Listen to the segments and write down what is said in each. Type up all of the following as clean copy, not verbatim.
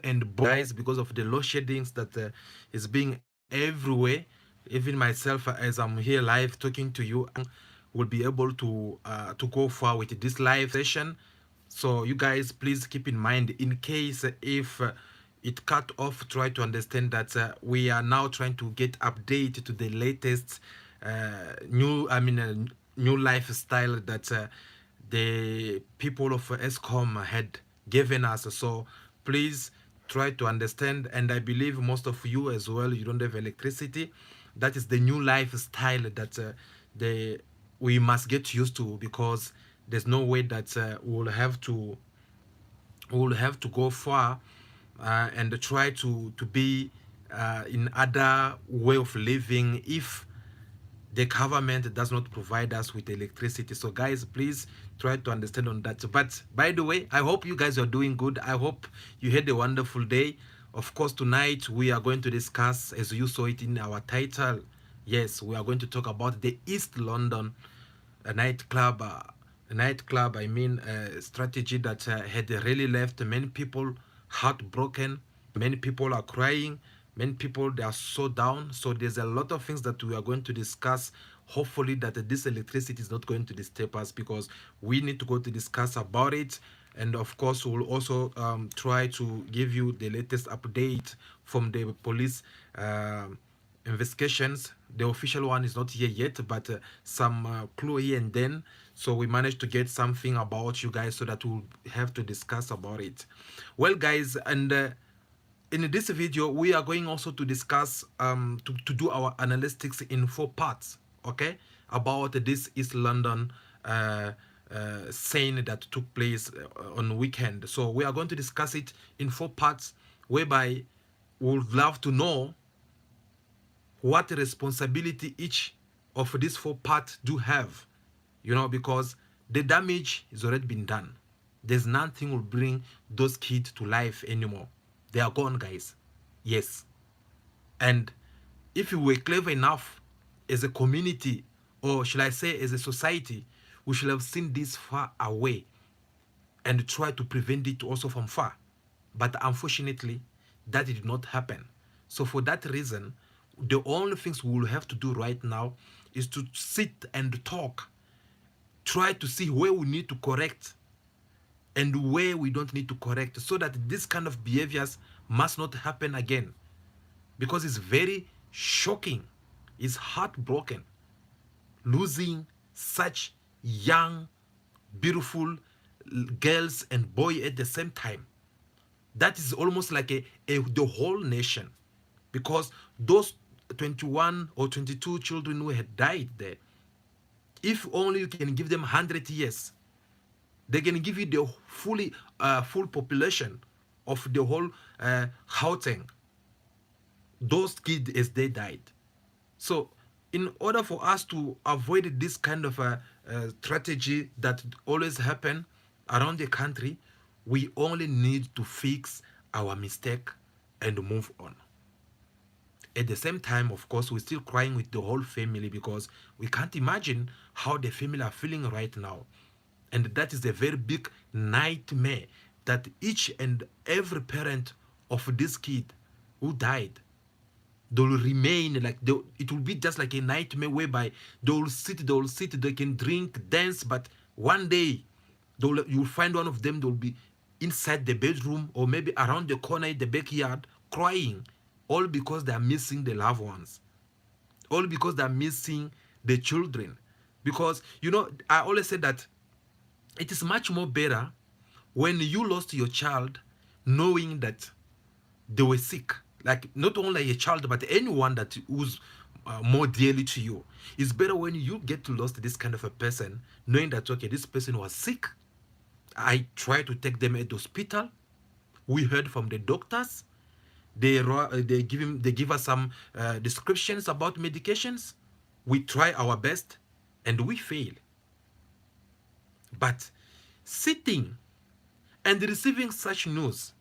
and guys, because of the load sheddings that is being everywhere. Even myself, as I'm here live talking to you, will be able to go far with this live session. So you guys, please keep in mind, in case if it cut off, try to understand that we are now trying to get update to the latest new lifestyle that the people of ESCOM had given us. So please try to understand, and I believe most of you as well, you don't have electricity. That is the new lifestyle that the we must get used to, because there's no way that we'll have to go far and try to be in other way of living if the government does not provide us with electricity. So guys, please try to understand on that. But by the way, I hope you guys are doing good. I hope you had a wonderful day. Of course, tonight we are going to discuss, as you saw it in our title, yes, we are going to talk about the East London nightclub, strategy that had really left many people heartbroken. Many people are crying. Many people, they are so down. So there's a lot of things that we are going to discuss. Hopefully that this electricity is not going to disturb us, because we need to go to discuss about it. And of course, we'll also try to give you the latest update from the police investigations. The official one is not here yet, but some clue here and then. So we managed to get something about you guys, so that we'll have to discuss about it. Well, guys, and in this video, we are going also to discuss, to do our analytics in 4 parts, okay, about this East London scene that took place on weekend. So we are going to discuss it in 4 parts, whereby we would love to know what responsibility each of these 4 parts do have, because the damage has already been done. There's nothing will bring those kids to life anymore. They are gone, guys. Yes. And if we were clever enough as a community, or should I say as a society, we should have seen this far away and try to prevent it also from far. But unfortunately, that did not happen. So for that reason, the only things we will have to do right now is to sit and talk, try to see where we need to correct and where we don't need to correct, so that this kind of behaviors must not happen again. Because it's very shocking, it's heartbroken, losing such young, beautiful girls and boys at the same time. That is almost like the whole nation, because those 21 or 22 children who had died there, if only you can give them 100 years, they can give you the full population of the whole Gauteng. Those kids as they died. So in order for us to avoid this kind of a strategy that always happen around the country, we only need to fix our mistake and move on. At the same time, of course, we're still crying with the whole family, because we can't imagine how the family are feeling right now. And that is a very big nightmare that each and every parent of this kid who died, they will remain like it will be just like a nightmare, whereby they will sit, they can drink, dance, but one day you will find one of them, they will be inside the bedroom or maybe around the corner in the backyard crying, all because they are missing the loved ones, all because they are missing the children. Because I always say that it is much more better when you lost your child knowing that they were sick, like not only a child but anyone that was more dearly to you. It's better when you get to lose this kind of a person, knowing that, okay, this person was sick, I tried to take them at the hospital, we heard from the doctors, they give us some descriptions about medications, we try our best and we fail. But sitting and receiving such news,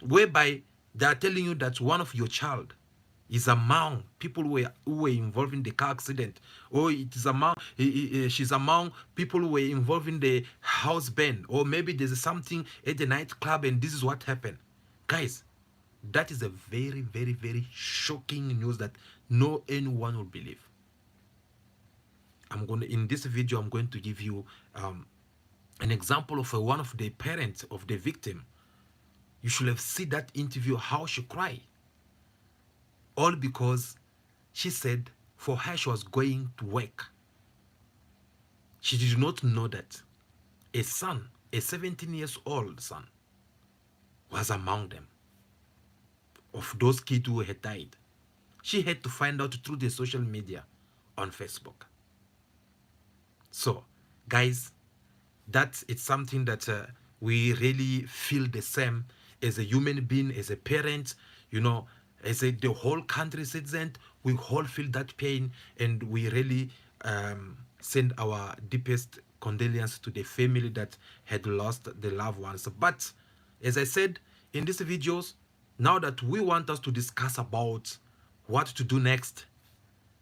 whereby they are telling you that one of your child is among people who were involved in the car accident, or it is among she's among people who were involved in the house burn, or maybe there's something at the nightclub and this is what happened. Guys, that is a very, very, very shocking news that no anyone will believe. In this video, I'm going to give you an example of one of the parents of the victim. You should have seen that interview, how she cried. All because she said for her she was going to work. She did not know that a son, a 17 years old son, was among them. Of those kids who had died. She had to find out through the social media on Facebook. So, guys, that it's something that we really feel the same as a human being, as a parent, as the whole country citizen. We all feel that pain, and we really send our deepest condolences to the family that had lost the loved ones. But as I said in these videos, now that we want us to discuss about what to do next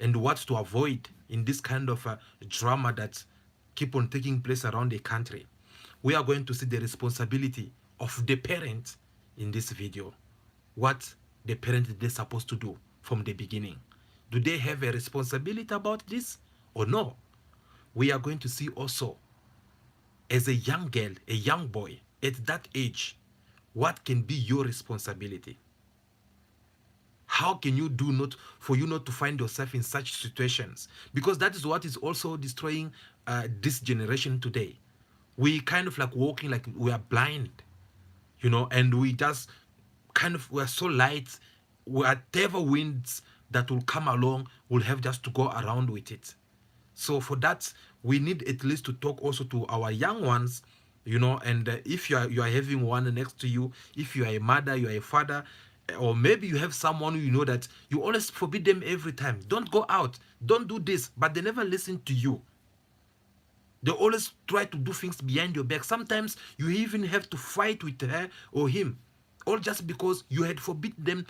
and what to avoid in this kind of drama that keep on taking place around the country, we are going to see the responsibility of the parent in this video. What the parent is supposed to do from the beginning. Do they have a responsibility about this or no? We are going to see also, as a young girl, a young boy at that age, what can be your responsibility? How can you do not for you not to find yourself in such situations? Because that is what is also destroying this generation today. We kind of like walking like we are blind, and we just we're so light. Whatever winds that will come along, we'll have just to go around with it. So for that, we need at least to talk also to our young ones, and if you are having one next to you, if you are a mother, you are a father, or maybe you have someone that you always forbid them every time. Don't go out, don't do this, but they never listen to you. They always try to do things behind your back. Sometimes you even have to fight with her or him, all just because you had forbid them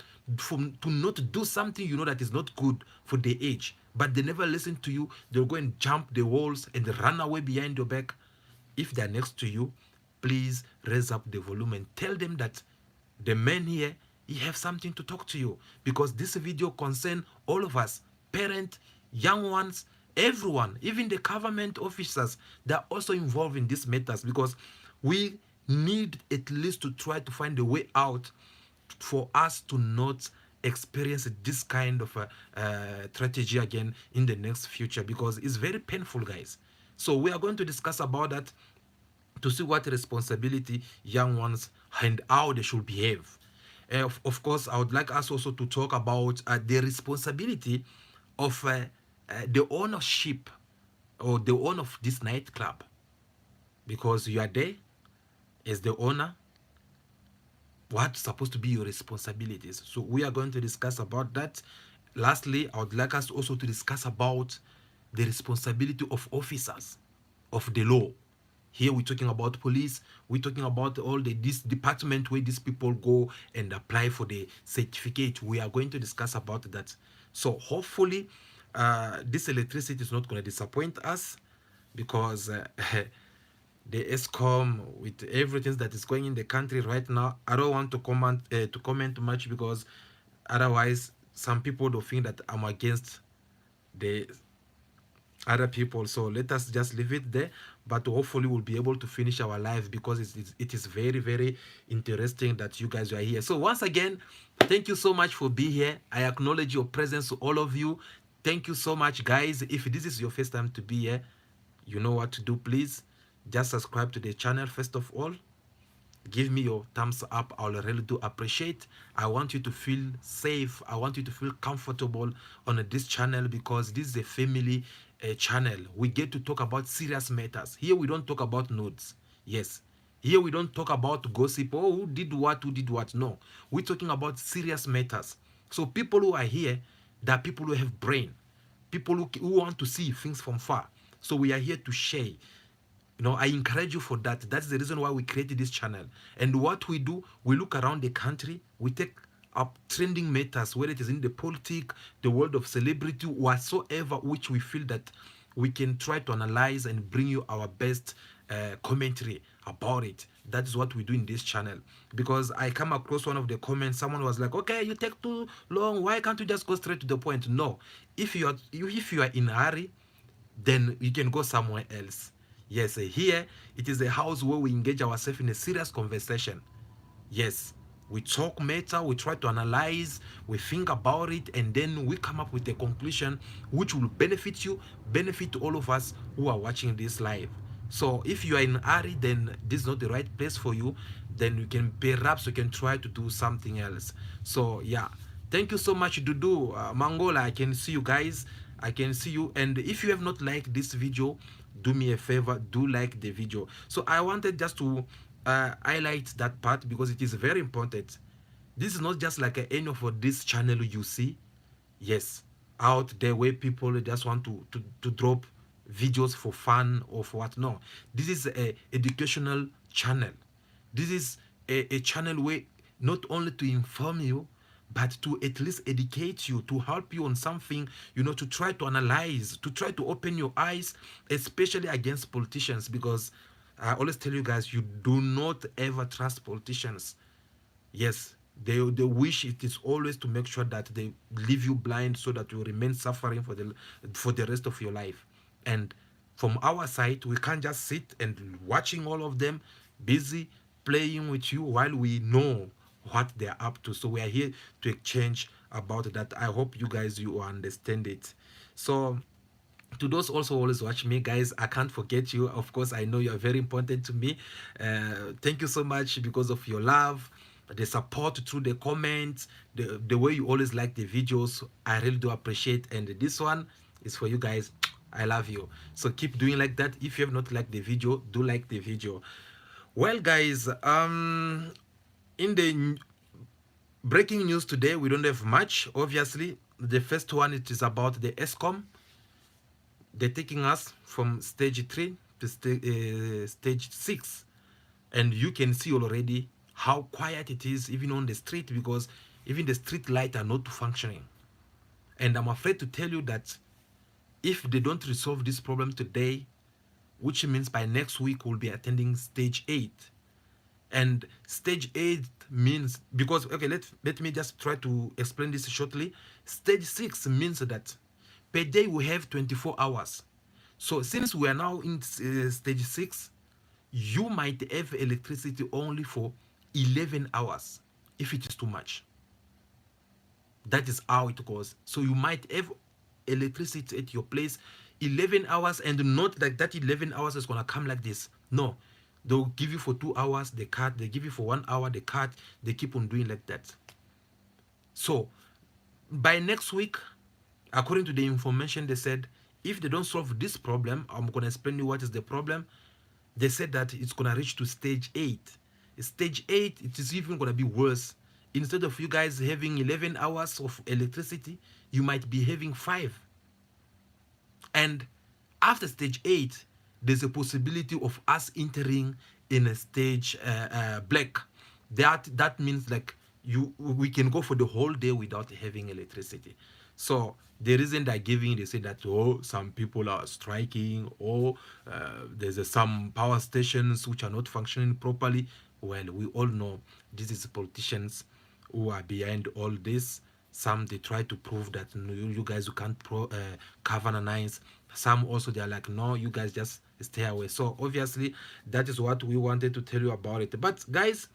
to not do something that is not good for their age. But they never listen to you. They'll go and jump the walls and run away behind your back. If they're next to you, please raise up the volume and tell them that the men here, he have something to talk to you, because this video concerns all of us, parents, young ones, everyone, even the government officers. They're also involved in these matters, because we need at least to try to find a way out for us to not experience this kind of strategy again in the next future, because it's very painful, guys. So we are going to discuss about that, to see what responsibility young ones and how they should behave. Of course, I would like us also to talk about the responsibility of the ownership or the owner of this nightclub, because you are there as the owner. What's supposed to be your responsibilities? So we are going to discuss about that. Lastly, I would like us also to discuss about the responsibility of officers of the law. Here we're talking about police. We're talking about all this department where these people go and apply for the certificate. We are going to discuss about that. So hopefully this electricity is not going to disappoint us, because the ESCOM, with everything that is going in the country right now, I don't want to comment much, because otherwise some people will think that I'm against the other people. So let us just leave it there, but hopefully we'll be able to finish our live, because it is very, very interesting that you guys are here. So once again, thank you so much for being here. I acknowledge your presence to all of you. Thank you so much, guys. If this is your first time to be here, you know what to do. Please just subscribe to the channel first of all. Give me your thumbs up. I really do appreciate. I want you to feel safe. I want you to feel comfortable on this channel, because this is a family channel. We get to talk about serious matters. Here we don't talk about nudes. Yes. Here we don't talk about gossip. Oh, who did what? No. We're talking about serious matters. So people who are here, they are people who have brain. People who want to see things from far. So we are here to share. I encourage you for that. That's the reason why we created this channel. And what we do, we look around the country, we take up trending matters, whether it is in the politics, the world of celebrity, whatsoever, which we feel that we can try to analyze and bring you our best commentary about it. That is what we do in this channel. Because I come across one of the comments, someone was like, okay, you take too long, why can't you just go straight to the point? No, if you are in a hurry, then you can go somewhere else. Yes, here it is a house where we engage ourselves in a serious conversation. Yes, we talk matter, we try to analyze, we think about it, and then we come up with a conclusion which will benefit you, benefit all of us who are watching this live. So if you are in a hurry, then this is not the right place for you. Then you can perhaps you can try to do something else. So yeah, thank you so much, Dudu, Mangola. I can see you guys. I can see you. And if you have not liked this video, do me a favor, do like the video. So I wanted just to highlight that part because it is very important. This is not just like any of this channel you see, yes, out there where people just want to drop videos for fun or for what. No, this is a educational channel. This is a channel where not only to inform you, but to at least educate you, to help you on something, to try to analyze, to try to open your eyes, especially against politicians. Because I always tell you guys, you do not ever trust politicians. Yes, they wish it is always to make sure that they leave you blind so that you remain suffering for the rest of your life. And from our side, we can't just sit and watching all of them busy playing with you while we know what they're up to. So we are here to exchange about that. I hope you guys you understand it. So to those also always watch me, guys, I can't forget you. Of course, I know you are very important to me. Thank you so much because of your love, the support through the comments, the way you always like the videos. I really do appreciate. And this one is for you guys. I love you. So keep doing like that. If you have not liked the video, do like the video. Well, guys, in the breaking news today, we don't have much. Obviously, the first one, it is about the ESCOM. They're taking us from stage 3 to stage 6. And you can see already how quiet it is even on the street, because even the street lights are not functioning. And I'm afraid to tell you that if they don't resolve this problem today, which means by next week we'll be attending stage 8. And stage 8 means, because, okay, let me just try to explain this shortly. Stage 6 means that per day we have 24 hours. So since we are now in stage 6, you might have electricity only for 11 hours if it is too much. That is how it goes. So you might have electricity at your place 11 hours, and not like that 11 hours is going to come like this. No, they'll give you for 2 hours, they cut. They give you for 1 hour, they cut. They keep on doing like that. So by next week, according to the information, they said if they don't solve this problem, I'm going to explain you what is the problem. They said that it's going to reach to stage 8. Stage 8, it is even going to be worse. Instead of you guys having 11 hours of electricity, you might be having 5. And after stage 8, there's a possibility of us entering in a stage black. That means like we can go for the whole day without having electricity. So the reason they're giving, they say that, oh, some people are striking, or there's some power stations which are not functioning properly. Well, we all know this is politicians who are behind all this. Some, they try to prove that you guys, you can't covenant. Some also, they're like, no, you guys just stay away. So obviously that is what we wanted to tell you about it. But guys,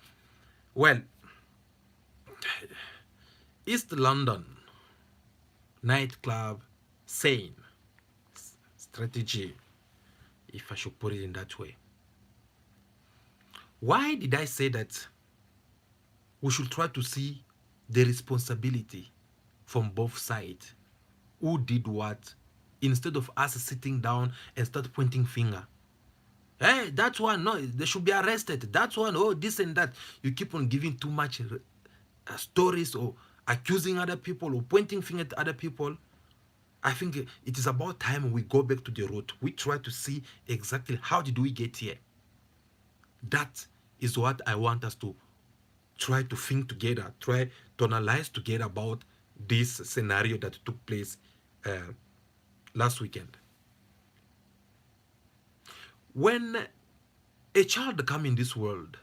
well, East London nightclub sane strategy, if I should put it in that way. Why did I say that we should try to see the responsibility from both sides? Who did what? Instead of us sitting down and start pointing finger. Hey, that one, no, they should be arrested. That one, oh, this and that. You keep on giving too much stories, or accusing other people, or pointing finger at other people. I think it is about time we go back to the root. We try to see exactly how did we get here. That is what I want us to try to think together, try to analyze together about this scenario that took place last weekend. When A child come in this world,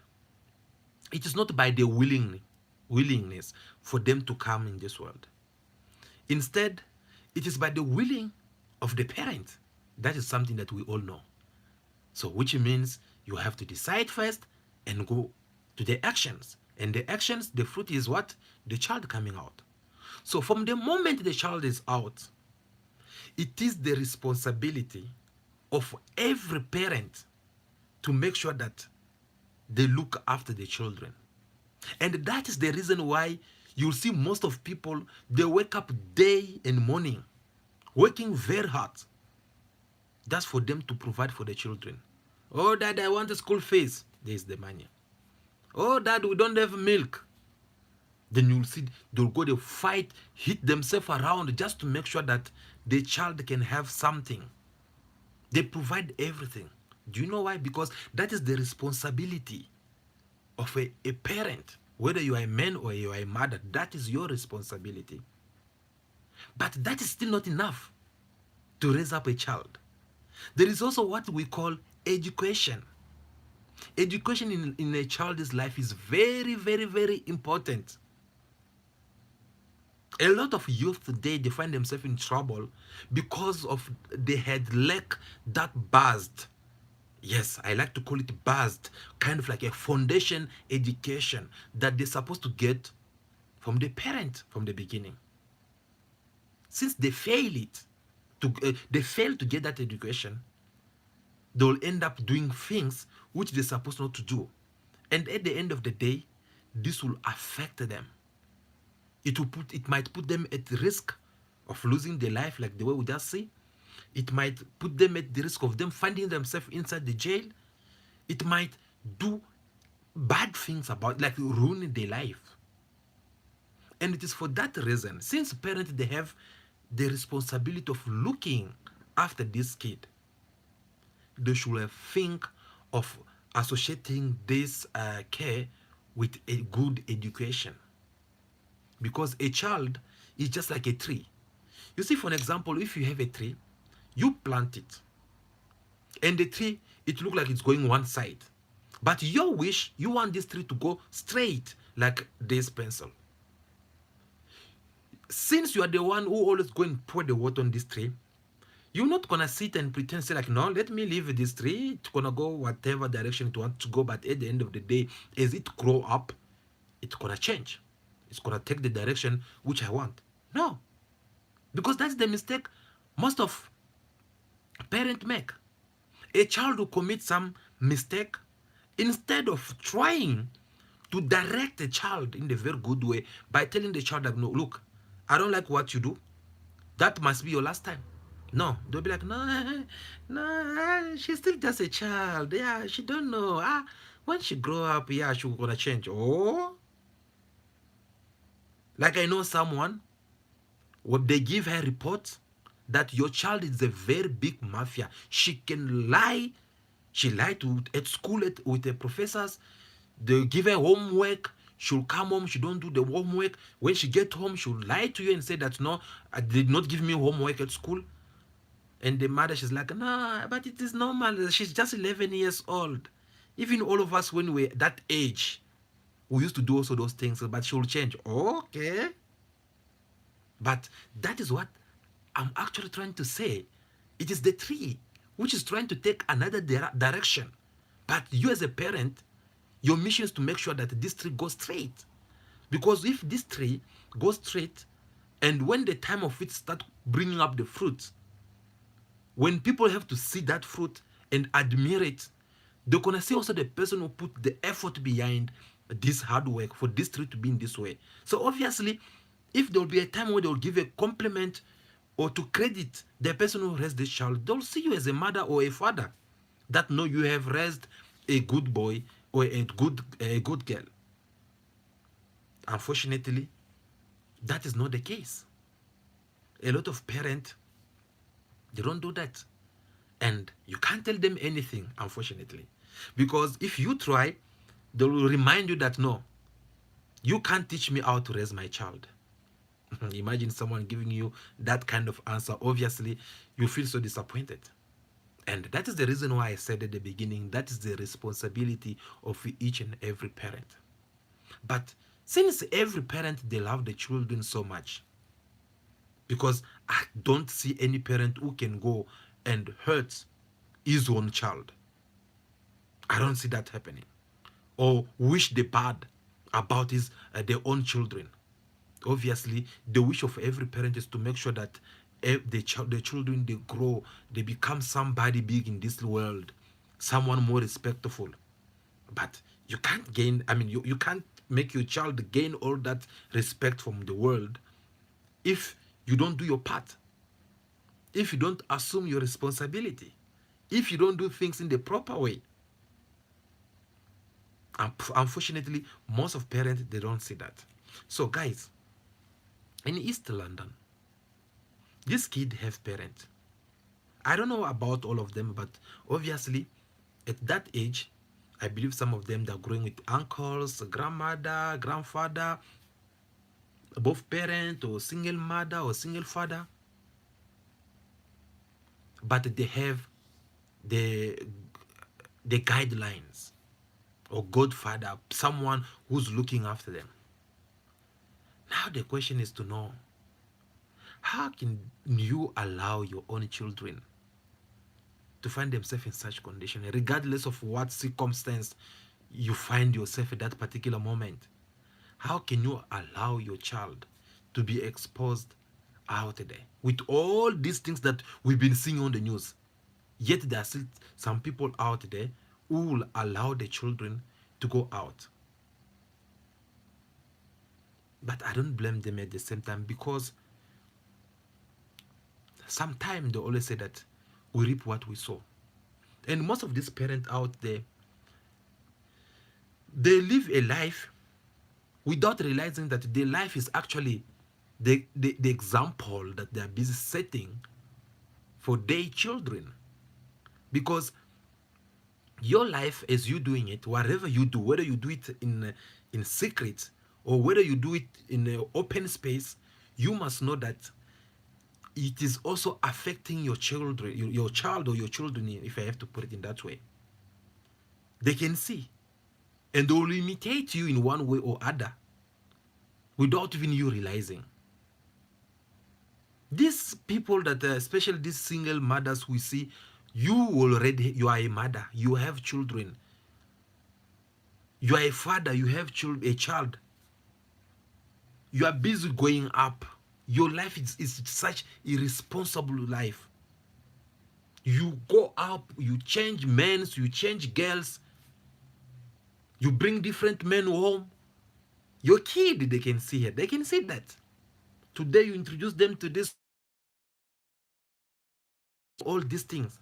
it is not by the willingness for them to come in this world. Instead, it is by the willing of the parent. That is something that we all know. So, which means you have to decide first and go to the actions. And the actions, the fruit is what? The child coming out. So, from the moment the child is out, it is the responsibility of every parent to make sure that they look after the children. And that is the reason why you'll see most of people, they wake up day and morning, working very hard. That's for them to provide for the children. Oh, dad, I want a school fees. There's the money. Oh, dad, we don't have milk. Then you'll see they'll go to fight, hit themselves around just to make sure that the child can have something. They provide everything. Do you know why? Because that is the responsibility of a parent. Whether you are a man or you are a mother, that is your responsibility. But that is still not enough to raise up a child. There is also what we call education. Education in a child's life is very, very, very important. A lot of youth today, they find themselves in trouble because of they had lack that buzzed. Yes, I like to call it buzzed, kind of like a foundation education that they're supposed to get from the parent from the beginning. Since they fail to get that education, they'll end up doing things which they're supposed not to do. And at the end of the day, this will affect them. It might put them at risk of losing their life, like the way we just see. It might put them at the risk of them finding themselves inside the jail. It might do bad things about, like ruining their life. And it is for that reason, since parents, they have the responsibility of looking after this kid, they should think of associating this care with a good education. Because a child is just like a tree. You see, for an example, if you have a tree, you plant it, and the tree, it looks like it's going one side. But your wish, you want this tree to go straight like this pencil. Since you are the one who always go and pour the water on this tree, you're not gonna sit and pretend, say like, no, let me leave this tree. It's gonna go whatever direction it wants to go. But at the end of the day, as it grow up, it's gonna change. It's gonna take the direction which I want. No, because that's the mistake most of parents make. A child who commits some mistake, instead of trying to direct the child in a very good way by telling the child that, no, look, I don't like what you do. That must be your last time. No, they'll be like, no, no, she's still just a child. Yeah, she don't know. When she grow up, yeah, she's gonna change. Oh, like I know someone, when they give her reports that your child is a very big mafia. She can lie. She lied at school with the professors. They give her homework. She'll come home. She don't do the homework. When she get home, she'll lie to you and say that, no, I did not give me homework at school. And the mother, she's like, no, but it is normal. She's just 11 years old. Even all of us, when we're that age, we used to do also those things, but she'll change. Okay. But that is what I'm actually trying to say. It is the tree which is trying to take another direction. But you as a parent, your mission is to make sure that this tree goes straight. Because if this tree goes straight, and when the time of it start bringing up the fruit, when people have to see that fruit and admire it, they're going to see also the person who put the effort behind this hard work for this tree to be in this way. So obviously, if there will be a time where they'll give a compliment or to credit the person who raised this child, they'll see you as a mother or a father that know you have raised a good boy or a good girl. Unfortunately, that is not the case. A lot of parents, they don't do that. And you can't tell them anything, unfortunately. Because if you try, they will remind you that, no, you can't teach me how to raise my child. Imagine someone giving you that kind of answer. Obviously, you feel so disappointed. And that is the reason why I said at the beginning, that is the responsibility of each and every parent. But since every parent, they love the children so much, because I don't see any parent who can go and hurt his own child. I don't see that happening. Or wish the bad about their own children. Obviously, the wish of every parent is to make sure that the children, they grow, they become somebody big in this world, someone more respectful. But you can't gain, I mean, you can't make your child gain all that respect from the world if you don't do your part, if you don't assume your responsibility, if you don't do things in the proper way. Unfortunately, most of parents, they don't see that. So guys, in East London, this kid have parents. I don't know about all of them, but obviously at that age, I believe some of them, they're growing with uncles, grandmother, grandfather, both parent, or single mother or single father. But they have the guidelines, or godfather, someone who's looking after them. Now the question is to know, how can you allow your own children to find themselves in such condition, regardless of what circumstance you find yourself at that particular moment? How can you allow your child to be exposed out there with all these things that we've been seeing on the news? Yet there are still some people out there who will allow the children to go out. But I don't blame them at the same time, because sometimes they always say that we reap what we sow. And most of these parents out there, they live a life without realizing that their life is actually the example that they are busy setting for their children. Because your life, as you doing it, whatever you do, whether you do it in secret or whether you do it in an open space, you must know that it is also affecting your children, your child or your children, if I have to put it in that way. They can see, and they will imitate you in one way or other without even you realizing. These people that, especially these single mothers we see, you are a mother, you have children, you are a father, you have a child, you are busy going up. Your life is such irresponsible life. You go up, you change men, you change girls, you bring different men home. Your kid, they can see it, they can see that. Today you introduce them to this, all these things.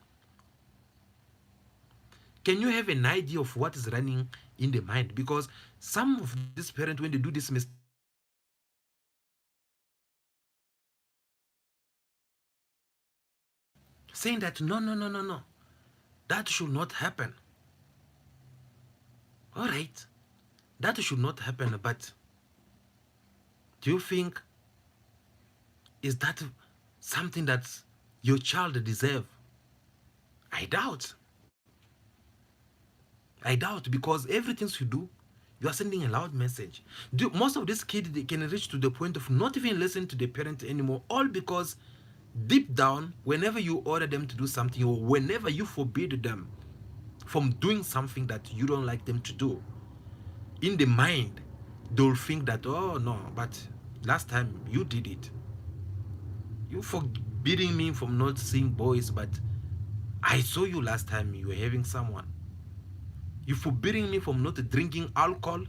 Can you have an idea of what is running in the mind? Because some of these parents, when they do this mistake, saying that no, that should not happen. All right, that should not happen, but do you think, is that something that your child deserve? I doubt. I doubt, because everything you do, you are sending a loud message. Most of these kids, they can reach to the point of not even listening to the parent anymore, all because deep down, whenever you order them to do something, or whenever you forbid them from doing something that you don't like them to do, in the mind, they'll think that, oh no, but last time you did it. You forbidding me from not seeing boys, but I saw you last time you were having someone. You forbidding me from not drinking alcohol,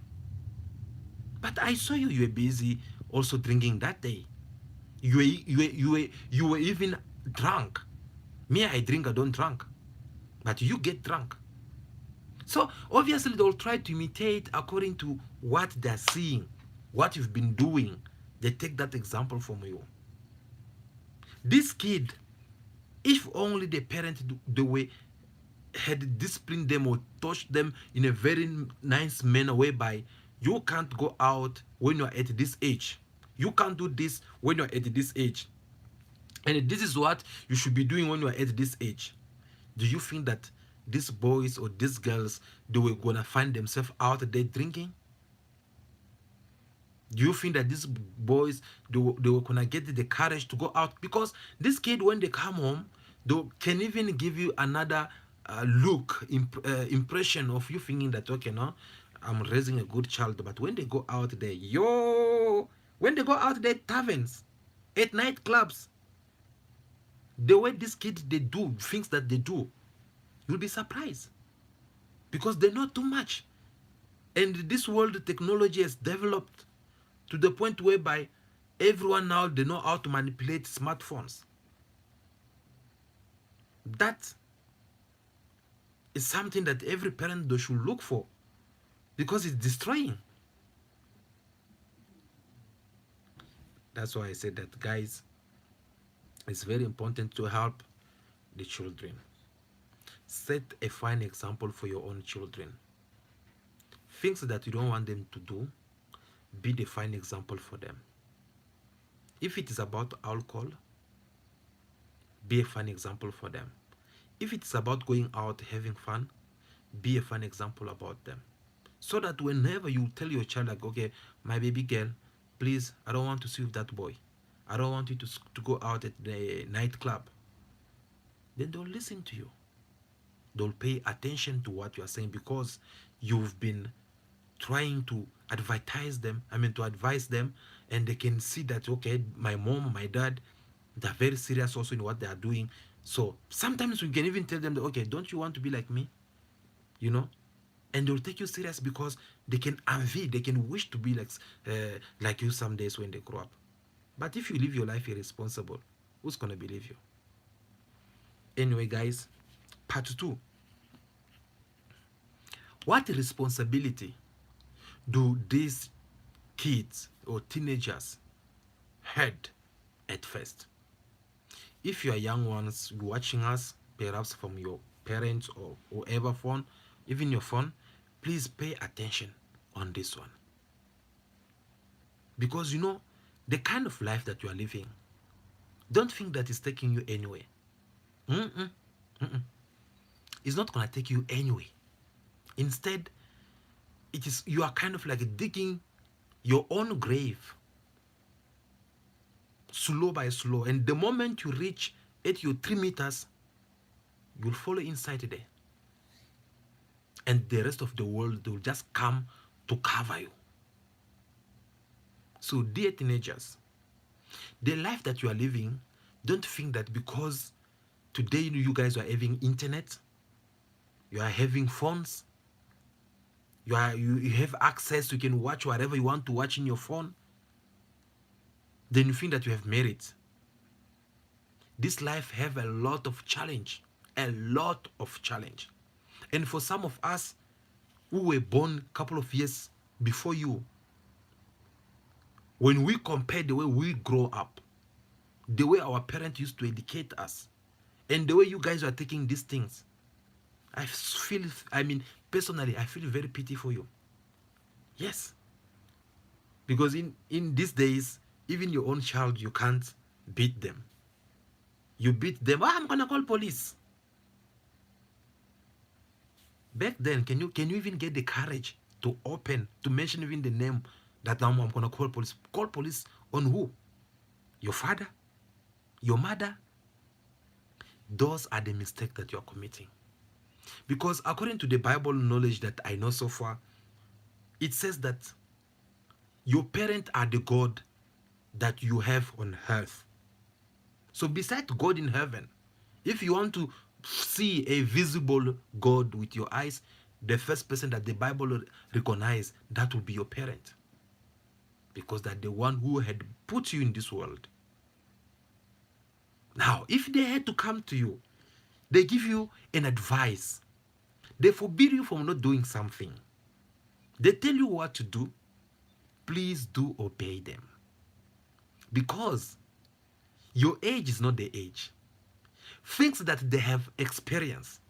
but I saw you were busy also drinking that day. You were even drunk. Me, I drink, I don't drink, but you get drunk. So obviously they'll try to imitate according to what they're seeing, what you've been doing. They take that example from you. This kid, if only the parent, the way, had disciplined them or touched them in a very nice manner, whereby you can't go out when you're at this age, you can't do this when you're at this age, and this is what you should be doing when you're at this age. Do you think that these boys or these girls, they were gonna find themselves out there drinking? Do you think that these boys, they were gonna get the courage to go out? Because this kid, when they come home, they can even give you another impression of you thinking that, okay, no, I'm raising a good child. But when they go out there, when they go out there, taverns, at nightclubs, the way these kids, they do things that they do, you'll be surprised, because they know too much. And this world technology has developed to the point whereby everyone now, they know how to manipulate smartphones. That is something that every parent, they should look for, because it's destroying. That's why I said that, guys, it's very important to help the children. Set a fine example for your own children. Things that you don't want them to do, be the fine example for them. If it is about alcohol, be a fine example for them. If it's about going out having fun, be a fine example about them. So that whenever you tell your child, like, okay, my baby girl, please, I don't want to see with that boy, I don't want you to go out at the nightclub, then they'll listen to you. They'll pay attention to what you are saying, because you've been trying to advise them, and they can see that, okay, my mom, my dad, they're very serious also in what they are doing. So sometimes we can even tell them that, okay, don't you want to be like me? You know? And they'll take you serious, because they can envy, they can wish to be like you some days when they grow up. But if you live your life irresponsible, who's gonna believe you? Anyway, guys, part 2. What responsibility do these kids or teenagers had at first? If you are young ones watching us, perhaps from your parents or whoever phone, even your phone, please pay attention on this one. Because you know, the kind of life that you are living, don't think that it's taking you anywhere. It's not gonna take you anywhere. Instead, it is, you are kind of like digging your own grave, slow by slow. And the moment you reach at your 3 meters, you'll fall inside there. And the rest of the world, will just come to cover you. So, dear teenagers, the life that you are living, don't think that because today you guys are having internet, you are having phones, you have access, you can watch whatever you want to watch in your phone, then you think that you have merit. This life have a lot of challenge, a lot of challenge. And for some of us who were born a couple of years before you, when we compare the way we grow up, the way our parents used to educate us, and the way you guys are taking these things, personally, I feel very pity for you. Yes. Because in these days, even your own child, you can't beat them. You beat them, I'm gonna call police. Back then, can you even get the courage to mention even the name that now I'm gonna call police? Call police on who? Your father? Your mother? Those are the mistakes that you're committing. Because according to the Bible knowledge that I know so far, it says that your parents are the God that you have on earth. So besides God in heaven, if you want to see a visible God with your eyes, the first person that the Bible recognizes, that will be your parent. Because they're the one who had put you in this world. Now, if they had to come to you, they give you an advice. They forbid you from not doing something. They tell you what to do. Please do obey them. Because your age is not the age. Things that they have experienced,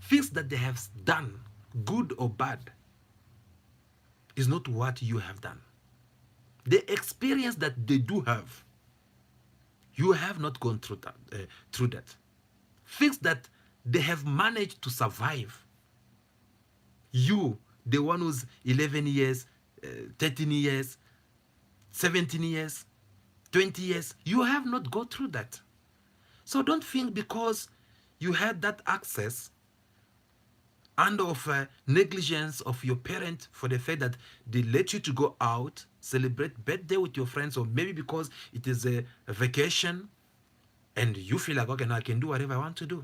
things that they have done, good or bad, is not what you have done. The experience that they do have, you have not gone through that. Things that they have managed to survive. You, the one who's 11 years, 13 years, 17 years, 20 years, you have not go through that. So don't think because you had that access and of negligence of your parent for the fact that they let you to go out, celebrate birthday with your friends, or maybe because it is a vacation and you feel like, okay, now I can do whatever I want to do.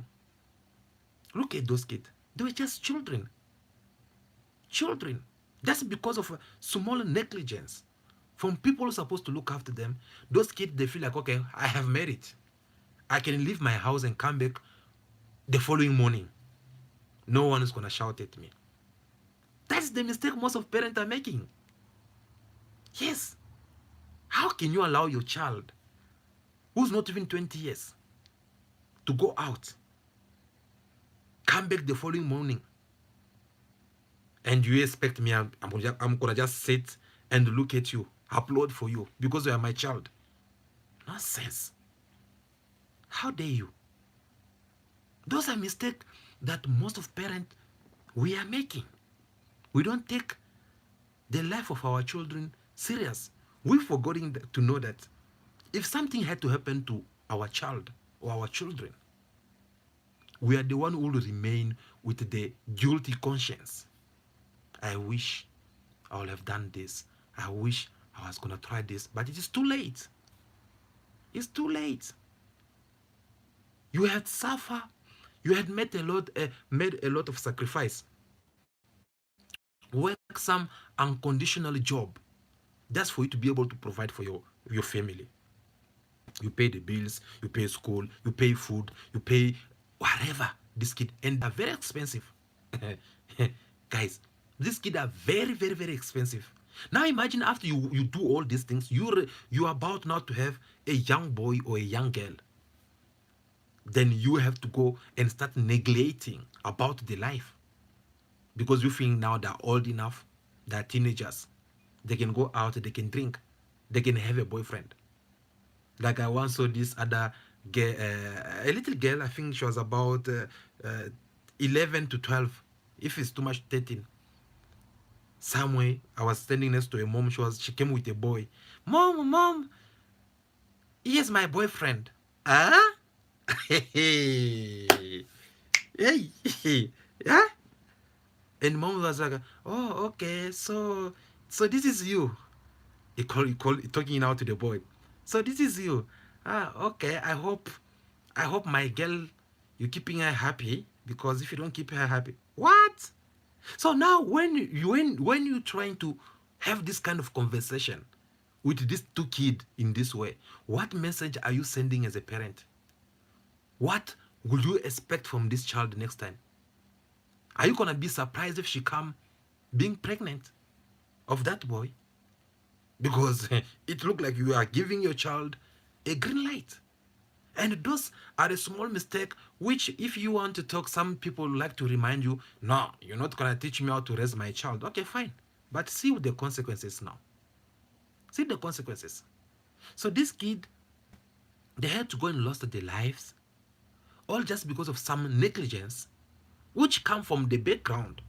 Look at those kids. They were just children. Children. Just because of a small negligence from people who are supposed to look after them. Those kids, they feel like, okay, I have made it. I can leave my house and come back the following morning. No one is going to shout at me. That's the mistake most of parents are making. Yes. How can you allow your child, who's not even 20 years, to go out, come back the following morning, and you expect me, I'm going to just sit and look at you, upload for you, because you are my child? Nonsense. How dare you? Those are mistakes that most of parents, we are making. We don't take the life of our children serious. We're forgetting to know that if something had to happen to our child or our children, we are the one who will remain with the guilty conscience. I wish I would have done this. I wish I was going to try this, but it is too late. It's too late. You had suffered. You had made a lot of sacrifice. Work some unconditional job. That's for you to be able to provide for your family. You pay the bills, you pay school, you pay food, you pay whatever this kid, and they're very expensive. Guys, these kids are very, very, very expensive. Now imagine after you do all these things, you're about now to have a young boy or a young girl. Then you have to go and start neglecting about the life. Because you think now they're old enough, they're teenagers. They can go out, they can drink, they can have a boyfriend. Like I once saw this other girl, a little girl, I think she was about 11 to 12. If it's too much, 13. Somewhere, I was standing next to a mom. She came with a boy. Mom, he is my boyfriend. Huh? Hey, yeah. And mom was like, oh, okay, so this is you. He talking out to the boy. So this is you. Okay. I hope my girl, you're keeping her happy, because if you don't keep her happy, what? So now when you're trying to have this kind of conversation with these two kids in this way, what message are you sending as a parent? What will you expect from this child next time? Are you gonna be surprised if she come being pregnant of that boy? Because it looked like you are giving your child a green light. And those are a small mistake which, if you want to talk, some people like to remind you, no, you're not going to teach me how to raise my child. Okay, fine. But see the consequences now. See the consequences. So this kid, they had to go and lost their lives, all just because of some negligence, which come from the background.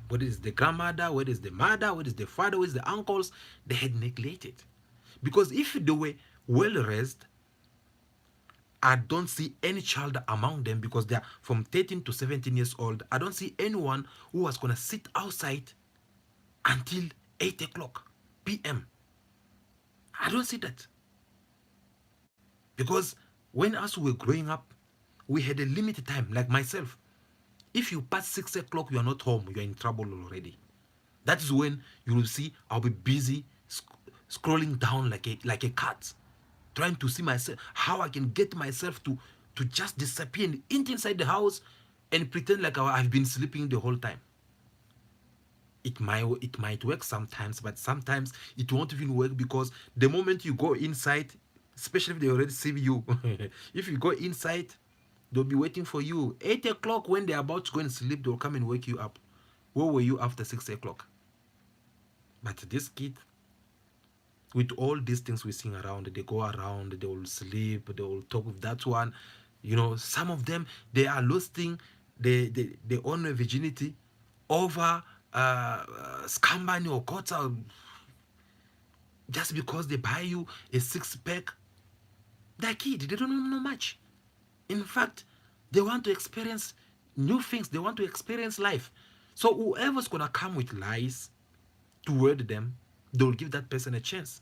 Whether it's the grandmother, whether it's the mother, whether it's the father, whether it's the uncles, they had neglected. Because if they were well raised, I don't see any child among them, because they are from 13 to 17 years old. I don't see anyone who was going to sit outside until 8 o'clock p.m. I don't see that. Because when us were growing up, we had a limited time, like myself. If you pass 6 o'clock, you are not home, you are in trouble already. That is when you will see I'll be busy scrolling down like a cat, trying to see myself, how I can get myself to just disappear and inside the house and pretend like I've been sleeping the whole time. It might work sometimes, but sometimes it won't even work, because the moment you go inside, especially if they already see you, if you go inside, they'll be waiting for you. 8 o'clock, when they're about to go and sleep, they'll come and wake you up. Where were you after 6 o'clock? But this kid, with all these things we seeing around, they go around, they will sleep, they will talk with that one. Some of them, they are losing their own virginity over scam money or quota, just because they buy you a six-pack. They're kid, they don't know much. In fact, they want to experience new things. They want to experience life. So whoever's gonna come with lies toward them, they'll give that person a chance.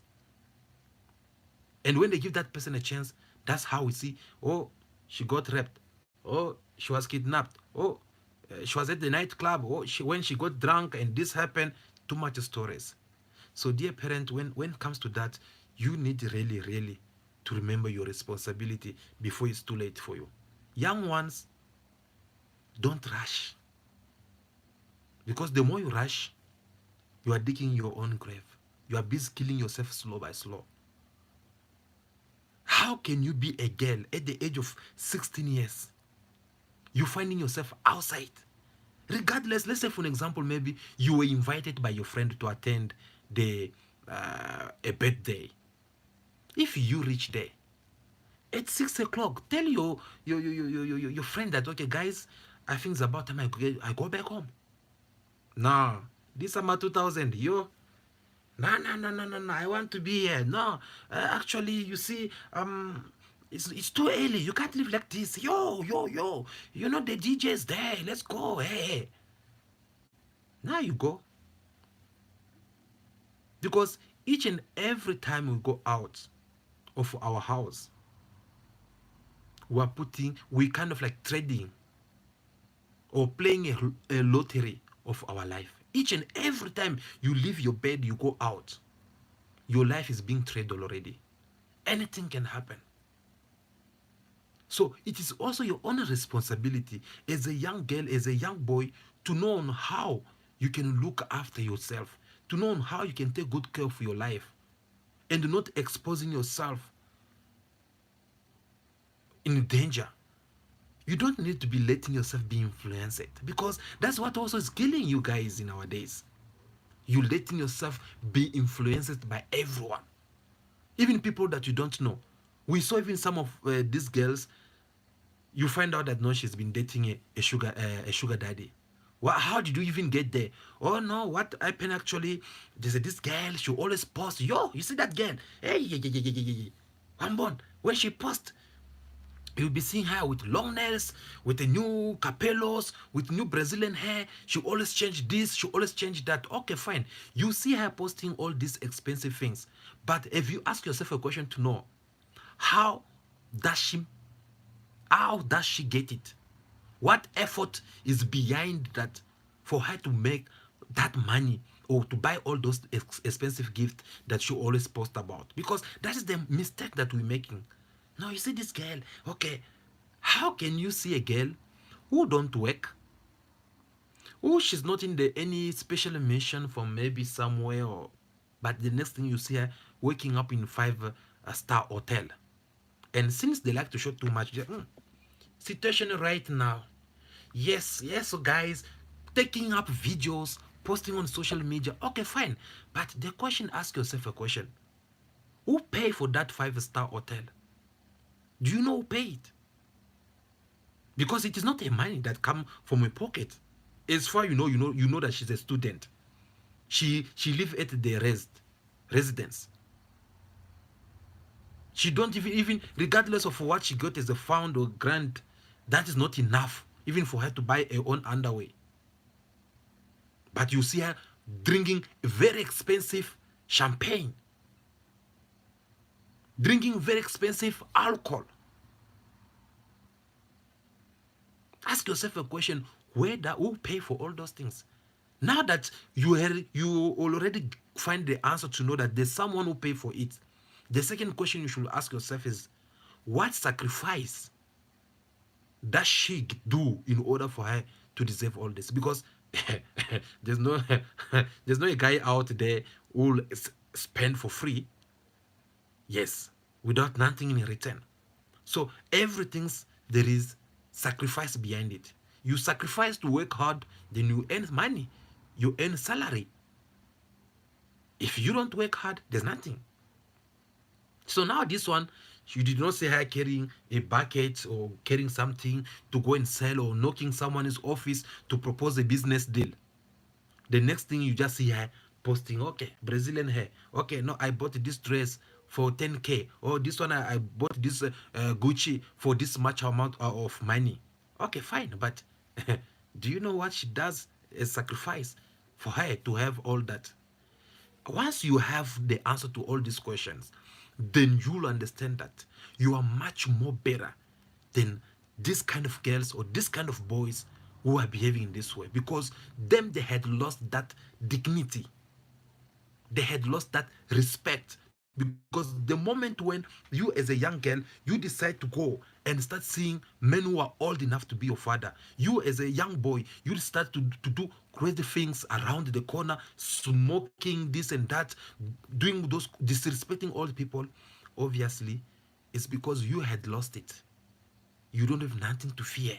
And when they give that person a chance, that's how we see, oh, she got raped. Oh, she was kidnapped. Oh, she was at the nightclub. Oh, when she got drunk and this happened. Too much stories. So, dear parent, when it comes to that, you need really, really to remember your responsibility before it's too late for you. Young ones, don't rush. Because the more you rush, you are digging your own grave. You are busy killing yourself slow by slow. How can you be a girl at the age of 16 years? You're finding yourself outside. Regardless, let's say for an example, maybe you were invited by your friend to attend a birthday. If you reach there at 6 o'clock, tell your friend that, okay, guys, I think it's about time I go back home. No, this summer 2000, no, I want to be here. No, actually, you see, it's too early. You can't live like this. Yo, the DJ's there. Let's go. Hey. Now you go. Because each and every time we go out of our house, we kind of like trading or playing a lottery of our life. Each and every time you leave your bed, you go out, your life is being traded already. Anything can happen. So it is also your own responsibility as a young girl, as a young boy, to know on how you can look after yourself, to know on how you can take good care of your life, and not exposing yourself in danger. You don't need to be letting yourself be influenced, because that's what also is killing you guys in nowadays. You letting yourself be influenced by everyone, even people that you don't know. We saw even some of these girls. You find out that no, she's been dating a sugar daddy. How did you even get there? Oh no, what happened actually? There's this girl, she always posts. Yo, you see that girl? Hey, yeah. I'm born. When she posts, you'll be seeing her with long nails, with a new capellos, with new Brazilian hair. She always change this, she always change that. Okay, fine. You see her posting all these expensive things. But if you ask yourself a question to know, how does she get it? What effort is behind that for her to make that money or to buy all those expensive gifts that she always posts about? Because that is the mistake that we're making. Now you see this girl, okay, how can you see a girl who don't work, who she's not in any special mission from maybe somewhere, but the next thing you see her waking up in 5-star hotel? And since they like to show too much, situation right now, yes, so guys, taking up videos, posting on social media, okay, fine. But the question, ask yourself a question: who pay for that 5-star hotel? Do you know who paid? Because it is not a money that come from a pocket. As far you know that she's a student. She live at the residence. She don't even regardless of what she got as a fund or grant, that is not enough even for her to buy her own underwear. But you see her drinking very expensive champagne, drinking very expensive alcohol. Ask yourself a question: who pay for all those things? Now that you already find the answer to know that there's someone who pay for it, the second question you should ask yourself is, what sacrifice does she do in order for her to deserve all this? Because there's no a guy out there who will spend for free, yes, without nothing in return. So there is sacrifice behind it. You sacrifice to work hard, then you earn money, you earn salary. If you don't work hard, there's nothing. So now this one, You did not see her carrying a bucket or carrying something to go and sell or knocking someone's office to propose a business deal. The next thing you just see her posting, okay, Brazilian hair. Okay, no, I bought this dress for 10K. Or this one, I bought this Gucci for this much amount of money. Okay, fine. But do you know what she does? A sacrifice for her to have all that. Once you have the answer to all these questions, then you'll understand that you are much more better than this kind of girls or this kind of boys who are behaving in this way, because them, they had lost that dignity, they had lost that respect, because the moment when you as a young girl, you decide to go and start seeing men who are old enough to be your father, you as a young boy, you start to do crazy things around the corner, smoking this and that, doing those, disrespecting old people. Obviously it's because you had lost it. You don't have nothing to fear.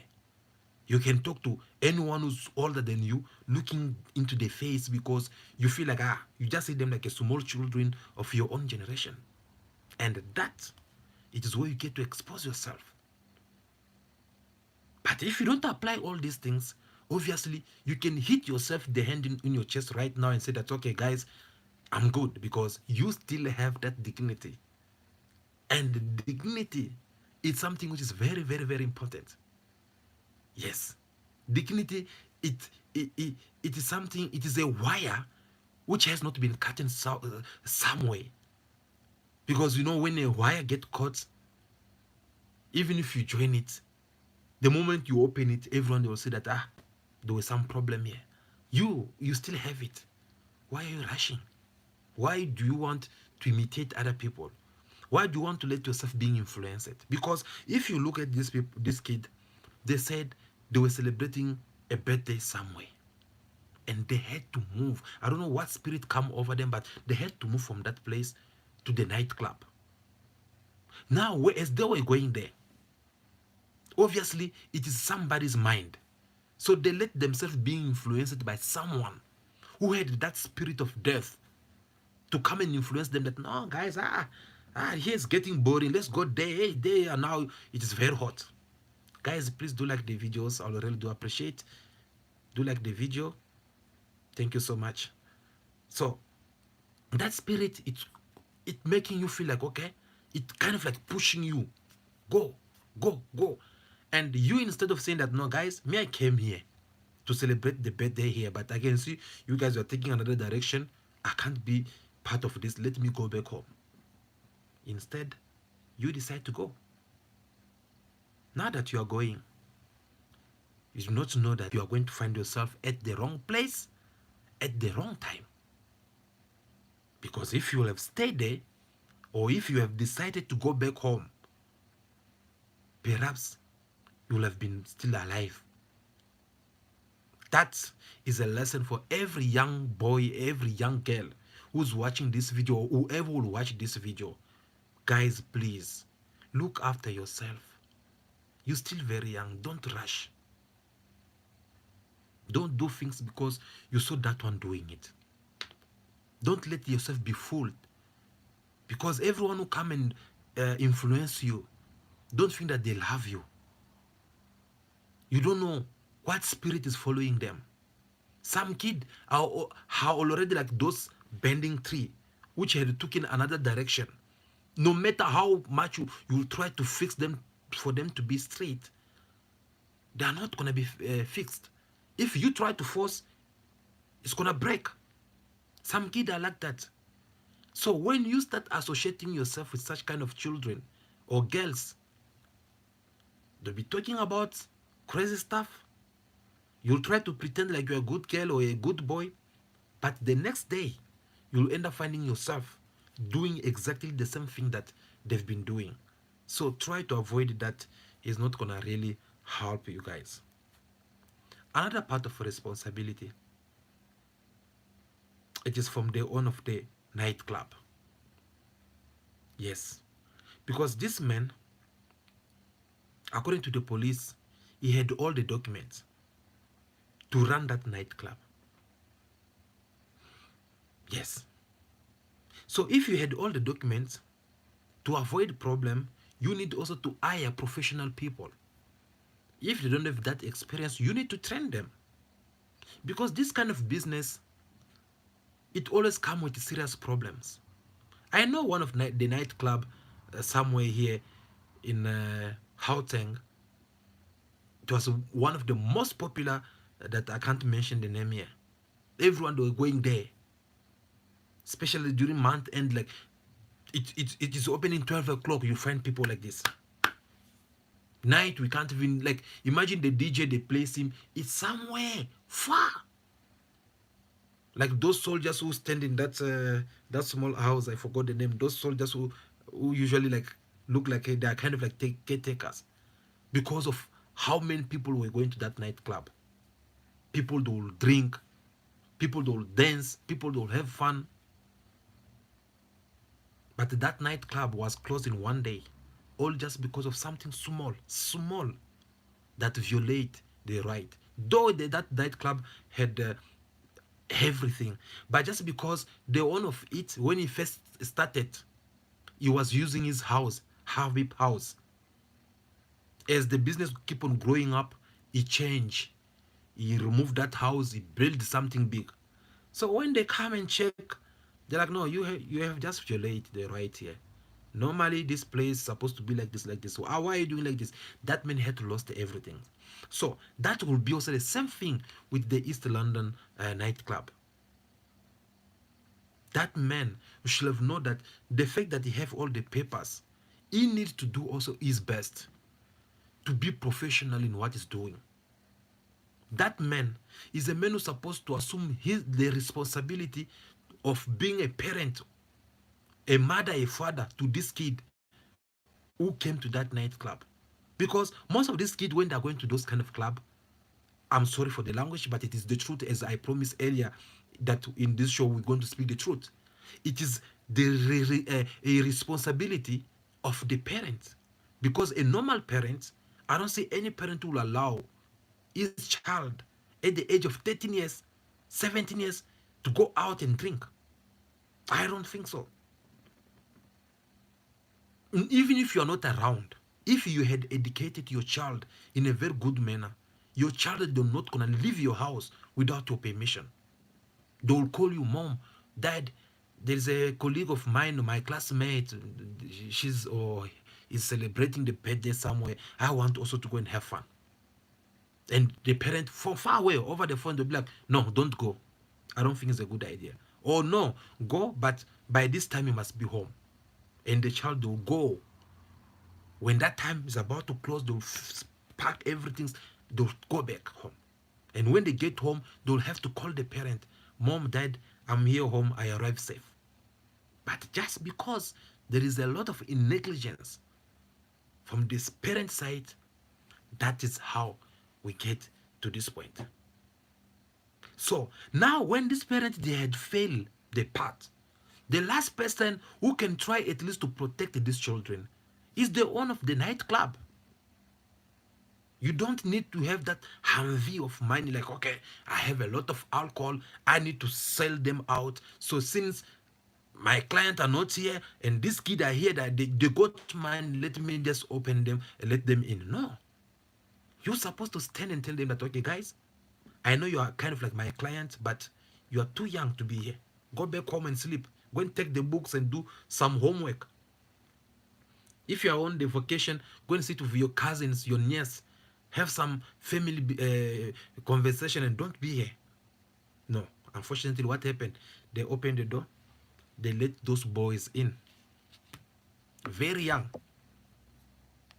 You can talk to anyone who's older than you, looking into their face, because you feel like, you just see them like a small children of your own generation. And that, it is where you get to expose yourself. But if you don't apply all these things, obviously you can hit yourself the hand in your chest right now and say that, okay, guys, I'm good, because you still have that dignity. And dignity is something which is very, very, very important. Yes, dignity, it, it is something, it is a wire which has not been cut in some way. Because you know, when a wire get caught, even if you join it, the moment you open it, everyone will say that, there was some problem here. You still have it. Why are you rushing? Why do you want to imitate other people? Why do you want to let yourself being influenced? Because if you look at this people, this kid, they said they were celebrating a birthday somewhere, and they had to move. I don't know what spirit come over them, but they had to move from that place to the nightclub. Now, as they were going there, obviously it is somebody's mind. So they let themselves be influenced by someone who had that spirit of death to come and influence them, that, no, guys, here's getting boring. Let's go there. Hey, there, and now it is very hot. Guys, please do like the videos. I really do appreciate. Do like the video. Thank you so much. So that spirit, it making you feel like, okay, it kind of like pushing you, go, go, go. And you, instead of saying that, no, guys, me, I came here to celebrate the birthday here, but I can see you guys are taking another direction. I can't be part of this. Let me go back home. Instead, you decide to go. Now that you are going, you do not know that you are going to find yourself at the wrong place at the wrong time. Because if you have stayed there, or if you have decided to go back home, perhaps you will have been still alive. That is a lesson for every young boy, every young girl who's watching this video, or whoever will watch this video. Guys, please, look after yourself. You're still very young. Don't rush. Don't do things because you saw that one doing it. Don't let yourself be fooled. Because everyone who come and influence you, don't think that they love you. You don't know what spirit is following them. Some kid are already like those bending tree, which had taken another direction. No matter how much you try to fix them for them to be straight, they are not going to be fixed. If you try to force, it's going to break. Some kids are like that. So when you start associating yourself with such kind of children or girls, they'll be talking about crazy stuff. You'll try to pretend like you're a good girl or a good boy, but the next day, you'll end up finding yourself doing exactly the same thing that they've been doing. So try to avoid that. It's not gonna really help you guys. Another part of responsibility, it is from the owner of the nightclub. Yes, because this man, according to the police, he had all the documents to run that nightclub. Yes. So if you had all the documents, to avoid problem, You need also to hire professional people. If they don't have that experience, you need to train them. Because this kind of business, it always comes with serious problems. I know one of the nightclub somewhere here in Gauteng. It was one of the most popular that I can't mention the name here. Everyone was going there, especially during month end. Like it is opening 12 o'clock. You find people like this. Night we can't even like imagine the DJ they place him. It's somewhere far. Like those soldiers who stand in that small house. I forgot the name. Those soldiers who usually like look like they are kind of like caretakers because of how many people were going to that nightclub. People that will drink, people that will dance, people that will have fun. But that nightclub was closed in one day, all just because of something small that violate the right. Though that nightclub had everything, but just because the owner of it, when he first started, he was using his house, Habib house. As the business keep on growing up, he changed. He removed that house, he built something big. So when they come and check, they're like, no, you have just violated the right here. Normally, this place is supposed to be like this, like this. So why are you doing like this? That man had lost everything. So that will be also the same thing with the East London nightclub. That man should have known that the fact that he have all the papers, he needs to do also his best to be professional in what he's doing. That man is a man who's supposed to assume the responsibility of being a parent, a mother, a father to this kid who came to that nightclub. Because most of these kids, when they're going to those kind of club, I'm sorry for the language, but it is the truth, as I promised earlier, that in this show we're going to speak the truth. It is the a responsibility of the parent. Because a normal parent, I don't see any parent who will allow his child at the age of 13 years, 17 years to go out and drink. I don't think so. Even if you're not around, if you had educated your child in a very good manner, your child is not gonna leave your house without your permission. They will call you, mom, dad. There's a colleague of mine, my classmate. She's or is celebrating the birthday somewhere. I want also to go and have fun. And the parent from far away over the phone, they'll be like, no, don't go. I don't think it's a good idea. Or no, go, but by this time you must be home. And the child will go. When that time is about to close, they'll pack everything, they'll go back home. And when they get home, they'll have to call the parent, mom, dad, I'm here home, I arrived safe. But just because there is a lot of negligence from this parent side, that is how we get to this point. So now when this parent, they had failed the part, the last person who can try at least to protect these children is the owner of the nightclub. You don't need to have that envy of money like, okay, I have a lot of alcohol, I need to sell them out. So since my clients are not here and these kids are here, that they got money, let me just open them and let them in. No. You're supposed to stand and tell them that, okay, guys, I know you are kind of like my client, but you are too young to be here. Go back home and sleep. Go and take the books and do some homework. If you are on the vacation, go and sit with your cousins, your niece. Have some family conversation and don't be here. No. Unfortunately, what happened? They opened the door. They let those boys in. Very young.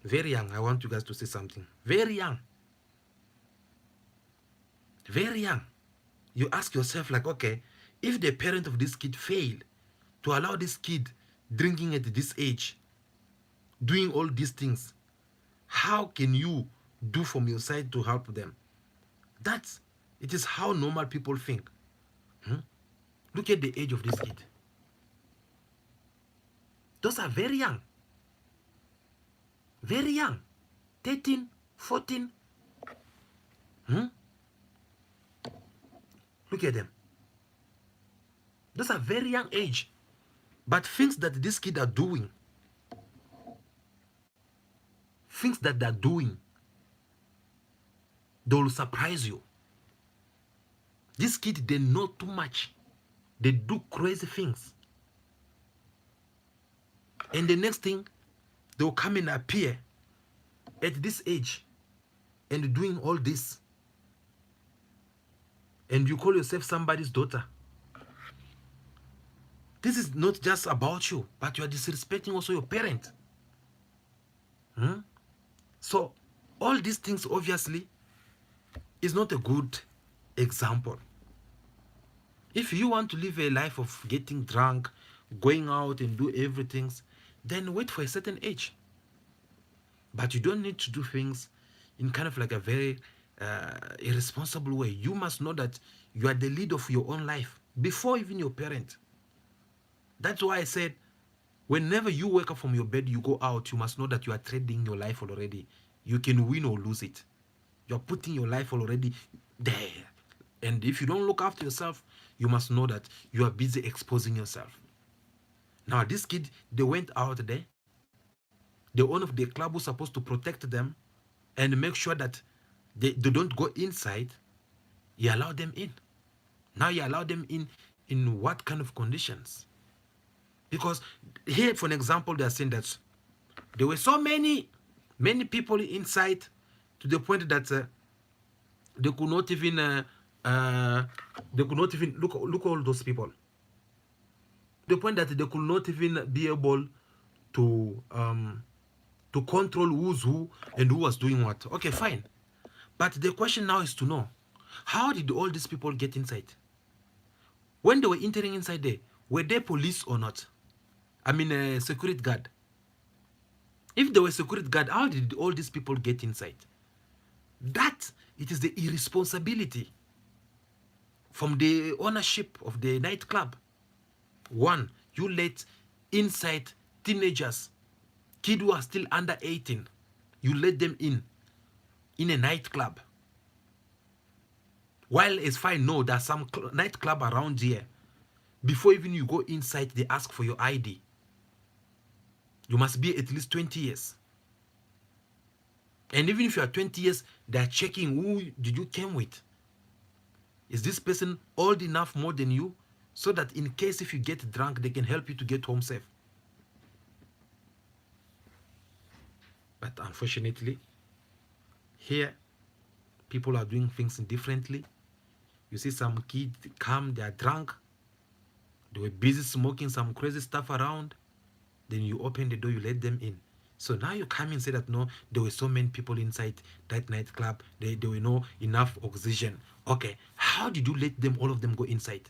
Very young. I want you guys to say something. Very young. Very young. You ask yourself like, okay, if the parent of this kid failed to allow this kid drinking at this age, doing all these things, how can you do from your side to help them? It is how normal people think. Look at the age of this kid. Those are very young. Very young. 13, 14. Look at them. Those are very young age. But things that these kids are doing, things that they're doing, they will surprise you. These kids, they know too much. They do crazy things. And the next thing, they will come and appear at this age and doing all this. And you call yourself somebody's daughter. This is not just about you, but you are disrespecting also your parent. So all these things obviously is not a good example. If you want to live a life of getting drunk, going out and do everything, then wait for a certain age. But you don't need to do things in kind of like a very irresponsible way. You must know that you are the lead of your own life before even your parent. That's why I said, whenever you wake up from your bed, you go out, you must know that you are trading your life already. You can win or lose it. You're putting your life already there. And if you don't look after yourself, you must know that you are busy exposing yourself. Now, this kid, they went out there. The owner of the club was supposed to protect them and make sure that they don't go inside. You allow them in. Now you allow them in what kind of conditions? Because here, for an example, they are saying that there were so many people inside to the point that they could not even look all those people. The point that they could not even be able to control who's who and who was doing what. Okay, fine. But the question now is to know, how did all these people get inside? When they were entering inside there, were they police or not? I mean, a security guard. If they were security guard, how did all these people get inside? That, it is the irresponsibility from the ownership of the nightclub. One, you let inside teenagers, kids who are still under 18, you let them in a nightclub. While it's fine, no, there's some nightclub around here. Before even you go inside, they ask for your ID. You must be at least 20 years. And even if you are 20 years, they're checking who did you came with. Is this person old enough more than you? So that in case if you get drunk, they can help you to get home safe. But unfortunately, here, people are doing things differently. You see some kids come, they are drunk. They were busy smoking some crazy stuff around. Then you open the door, you let them in. So now you come and say that, no, there were so many people inside that nightclub. There were no enough oxygen. Okay, how did you let them, all of them, go inside?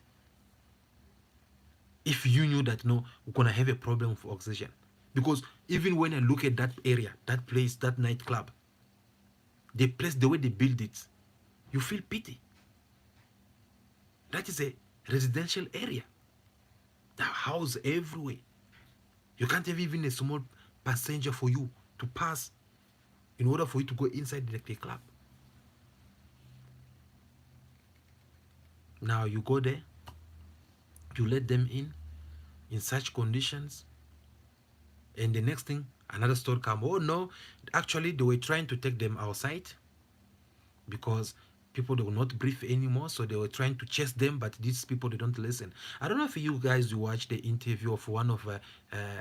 If you knew that, no, we're going to have a problem for oxygen. Because even when I look at that area, that place, that nightclub, the place, the way they build it, you feel pity. That is a residential area. There are houses everywhere. You can't have even a small passenger for you to pass in order for you to go inside the club. Now you go there, you let them in such conditions, and the next thing, another story come. Oh no, actually they were trying to take them outside because people, they will not breathe anymore, so they were trying to chase them, but these people, they don't listen. I don't know if you guys watched the interview of one of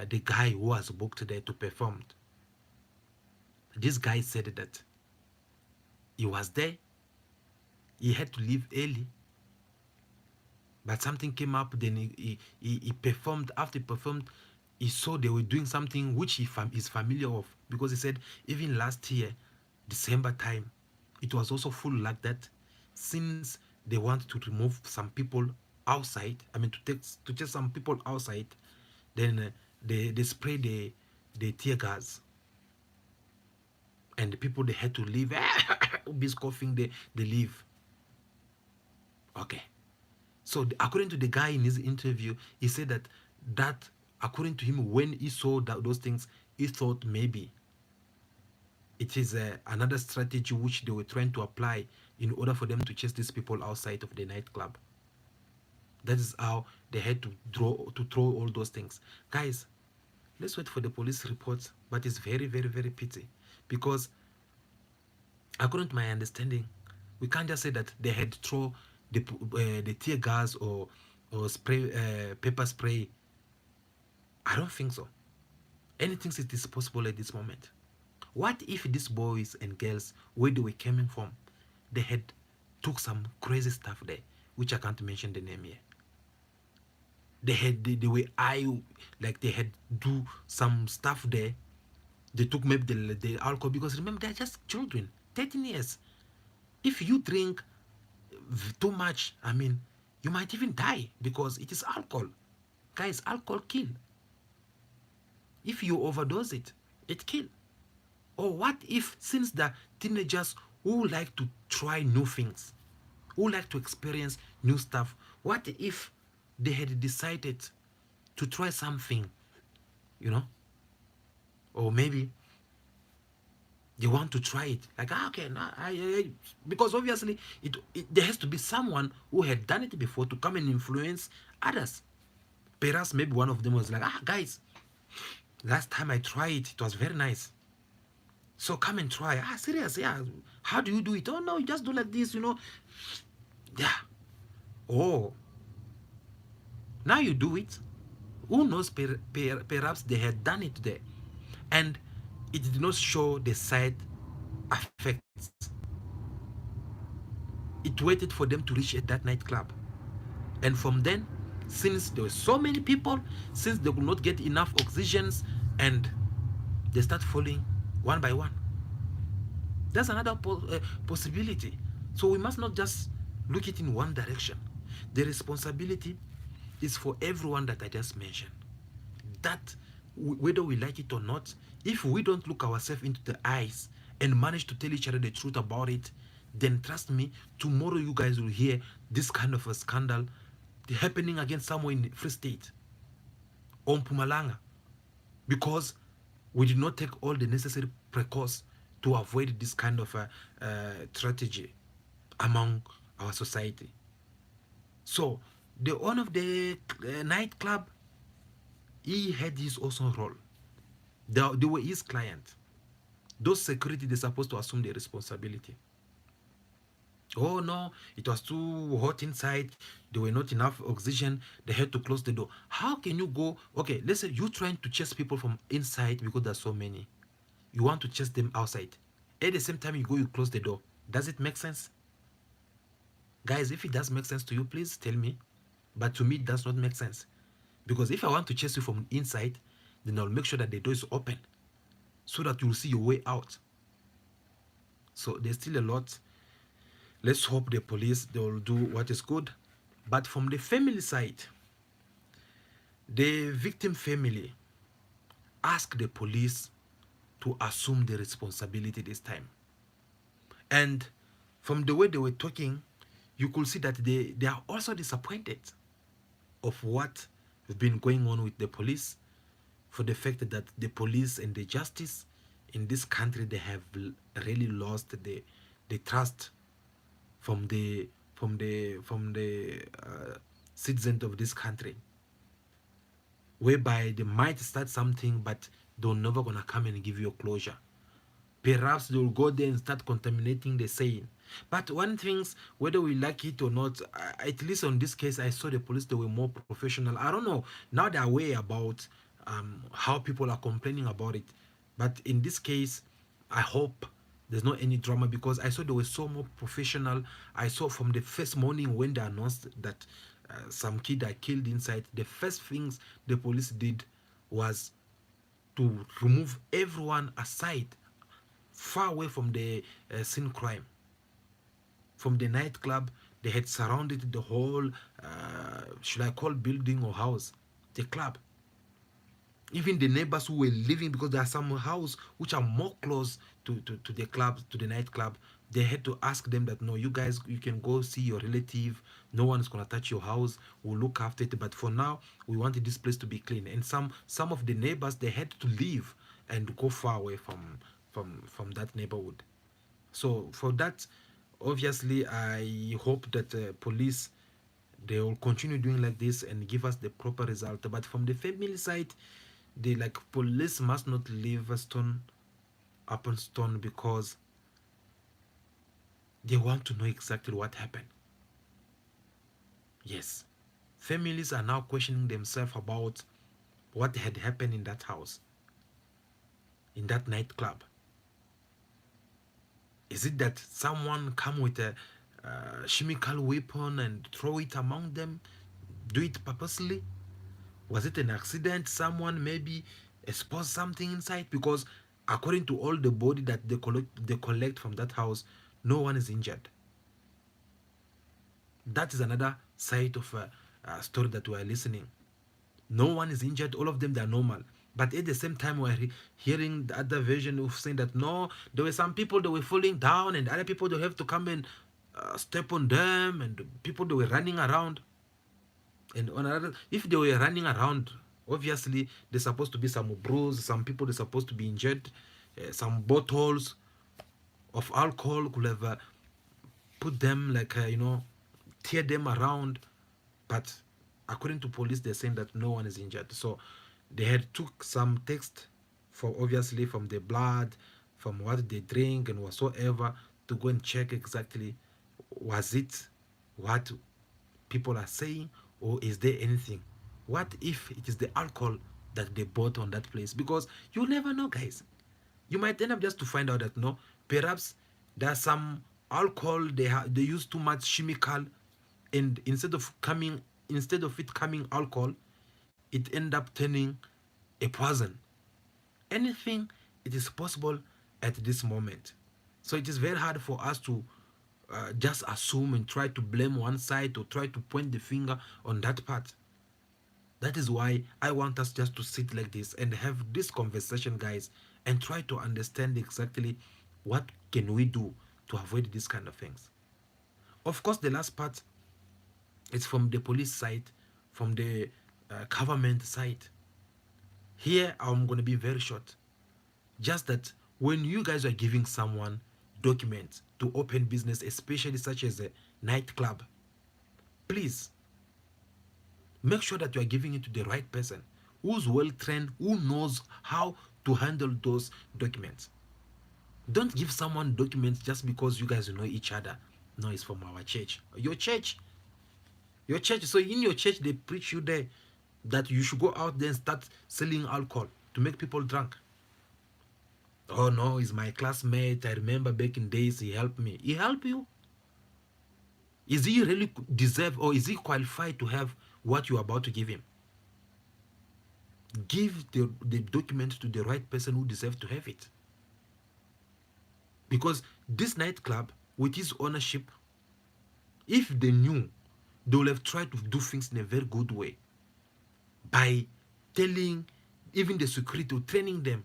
the guy who was booked there to perform. This guy said that he was there, he had to leave early, but something came up, then he performed. After he performed, he saw they were doing something which he is familiar of, because he said even last year, December time, it was also full like that. Since they want to remove some people outside, I mean to chase some people outside, then they spray the tear gas, and the people, they had to leave. Be coughing, they leave. Okay, so according to the guy in his interview, he said that according to him, when he saw those things, he thought maybe it is another strategy which they were trying to apply in order for them to chase these people outside of the nightclub. That is how they had to throw all those things. Guys, let's wait for the police reports, but it's very, very, very pity, because according to my understanding, we can't just say that they had throw the tear gas or spray pepper spray. I don't think so. Anything it is possible at this moment. What if these boys and girls, where they were coming from, they had took some crazy stuff there, which I can't mention the name here. They were like they had do some stuff there. They took maybe the alcohol, because remember they're just children, 13 years. If you drink too much, I mean, you might even die because it is alcohol. Guys, alcohol kill. If you overdose it, it kill. Or what if, since the teenagers who like to try new things, who like to experience new stuff, what if they had decided to try something, you know, or maybe they want to try it, like, okay, no, because obviously there has to be someone who had done it before to come and influence others. Perhaps maybe one of them was like, guys, last time I tried it was very nice, so come and try. Serious? Yeah. How do you do it? Oh no, you just do like this, yeah. Oh, now you do it. Who knows, perhaps they had done it there and it did not show the side effects. It waited for them to reach at that nightclub. And from then, since there were so many people, since they could not get enough oxygens, and they start falling one by one. That's another possibility. So we must not just look it in one direction. The responsibility is for everyone that I just mentioned. That whether we like it or not, if we don't look ourselves into the eyes and manage to tell each other the truth about it, then trust me, tomorrow you guys will hear this kind of a scandal happening again somewhere in Free State or Mpumalanga, because we did not take all the necessary precautions to avoid this kind of a strategy among our society. So the owner of the nightclub, he had his own role. They were his client. Those security, they're supposed to assume the responsibility. Oh no, it was too hot inside. There were not enough oxygen. They had to close the door. How can you go? Okay, let's say you're trying to chase people from inside because there's so many. You want to chase them outside. At the same time, you close the door. Does it make sense? Guys, if it does make sense to you, please tell me. But to me, it does not make sense. Because if I want to chase you from inside, then I'll make sure that the door is open so that you'll see your way out. So there's still a lot. Let's hope the police, they will do what is good. But from the family side, the victim family asked the police to assume the responsibility this time. And from the way they were talking, you could see that they are also disappointed of what has been going on with the police, for the fact that the police and the justice in this country, they have really lost the trust from the citizens of this country, whereby they might start something but they're never gonna come and give you a closure. Perhaps they'll go there and start contaminating the saying. But one thing's, whether we like it or not, at least on this case, I saw the police, they were more professional. I don't know, now they're aware about how people are complaining about it. But in this case, I hope there's not any drama, because I saw they were so more professional. I saw from the first morning when they announced that some kid are killed inside, the first things the police did was to remove everyone aside, far away from the scene crime. From the nightclub, they had surrounded the whole, should I call building or house, the club. Even the neighbors who were living, because there are some houses which are more close to the club, to the nightclub, they had to ask them that, no, you guys, you can go see your relative. No one is going to touch your house. We'll look after it. But for now, we wanted this place to be clean. And some of the neighbors, they had to leave and go far away from that neighborhood. So for that, obviously, I hope that police, they will continue doing like this and give us the proper result. But from the family side, they like, police must not leave a stone upon stone because they want to know exactly what happened. Yes, families are now questioning themselves about what had happened in that house, in that nightclub. Is it that someone come with a chemical weapon and throw it among them, do it purposely? Was it an accident? Someone maybe exposed something inside? Because according to all the body that they collect from that house, no one is injured. That is another side of a story that we are listening. No one is injured. All of them, they are normal. But at the same time, we're hearing the other version of saying that no, there were some people that were falling down, and other people that have to come and step on them, and people that were running around. And on another, if they were running around, obviously there's supposed to be some bruise, some people they're supposed to be injured, some bottles of alcohol could have put them like tear them around, but according to police they're saying that no one is injured. So they had took some text for obviously from the blood, from what they drink and whatsoever, to go and check exactly was it what people are saying, or is there anything. What if it is the alcohol that they bought on that place? Because you never know, guys. You might end up just to find out that no, perhaps there's some alcohol they use too much chemical, and instead of it coming alcohol, it end up turning a poison. Anything, it is possible at this moment. So it is very hard for us to just assume and try to blame one side or try to point the finger on that part. That is why I want us just to sit like this and have this conversation, guys, and try to understand exactly what can we do to avoid these kind of things. Of course, the last part is from the police side, from the government side. Here, I'm going to be very short. Just that when you guys are giving someone documents to open business, especially such as a nightclub, please make sure that you are giving it to the right person who's well trained, who knows how to handle those documents. Don't give someone documents just because you guys know each other. No, it's from our church. Your church. So in your church, they preach you there that you should go out there and start selling alcohol to make people drunk. Oh no, he's my classmate. I remember back in days he helped me. He helped you? Is he really deserve, or is he qualified to have what you're about to give him? Give the document to the right person who deserves to have it. Because this nightclub, with his ownership, if they knew, they would have tried to do things in a very good way by telling even the security, training them.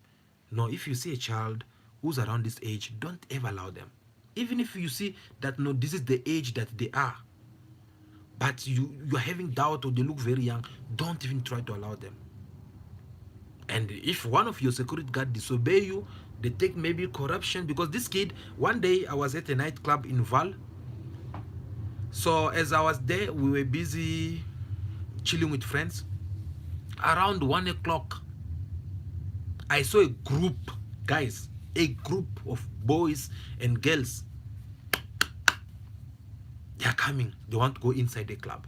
No, if you see a child who's around this age, don't ever allow them. Even if you see that no, this is the age that they are, but you're having doubt or they look very young, don't even try to allow them. And if one of your security guard disobey you, they take maybe corruption. Because this kid, one day I was at a nightclub in Val. So as I was there, we were busy chilling with friends. Around 1 o'clock, I saw a group, guys, a group of boys and girls. They are coming. They want to go inside the club.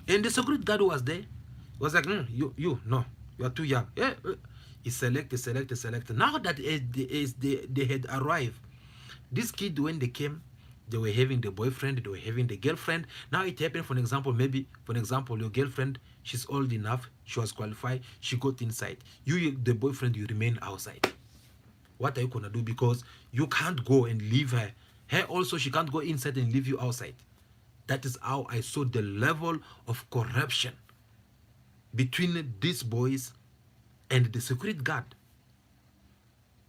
And the security guard who was there was like, you, no, you are too young. Yeah, he select. Now that they had arrived, this kid, when they came, they were having the boyfriend, they were having the girlfriend. Now it happened, for example, your girlfriend, she's old enough, she was qualified, she got inside. You, the boyfriend, you remain outside. What are you gonna do? Because you can't go and leave her. Her also, she can't go inside and leave you outside. That is how I saw the level of corruption between these boys and the security guard.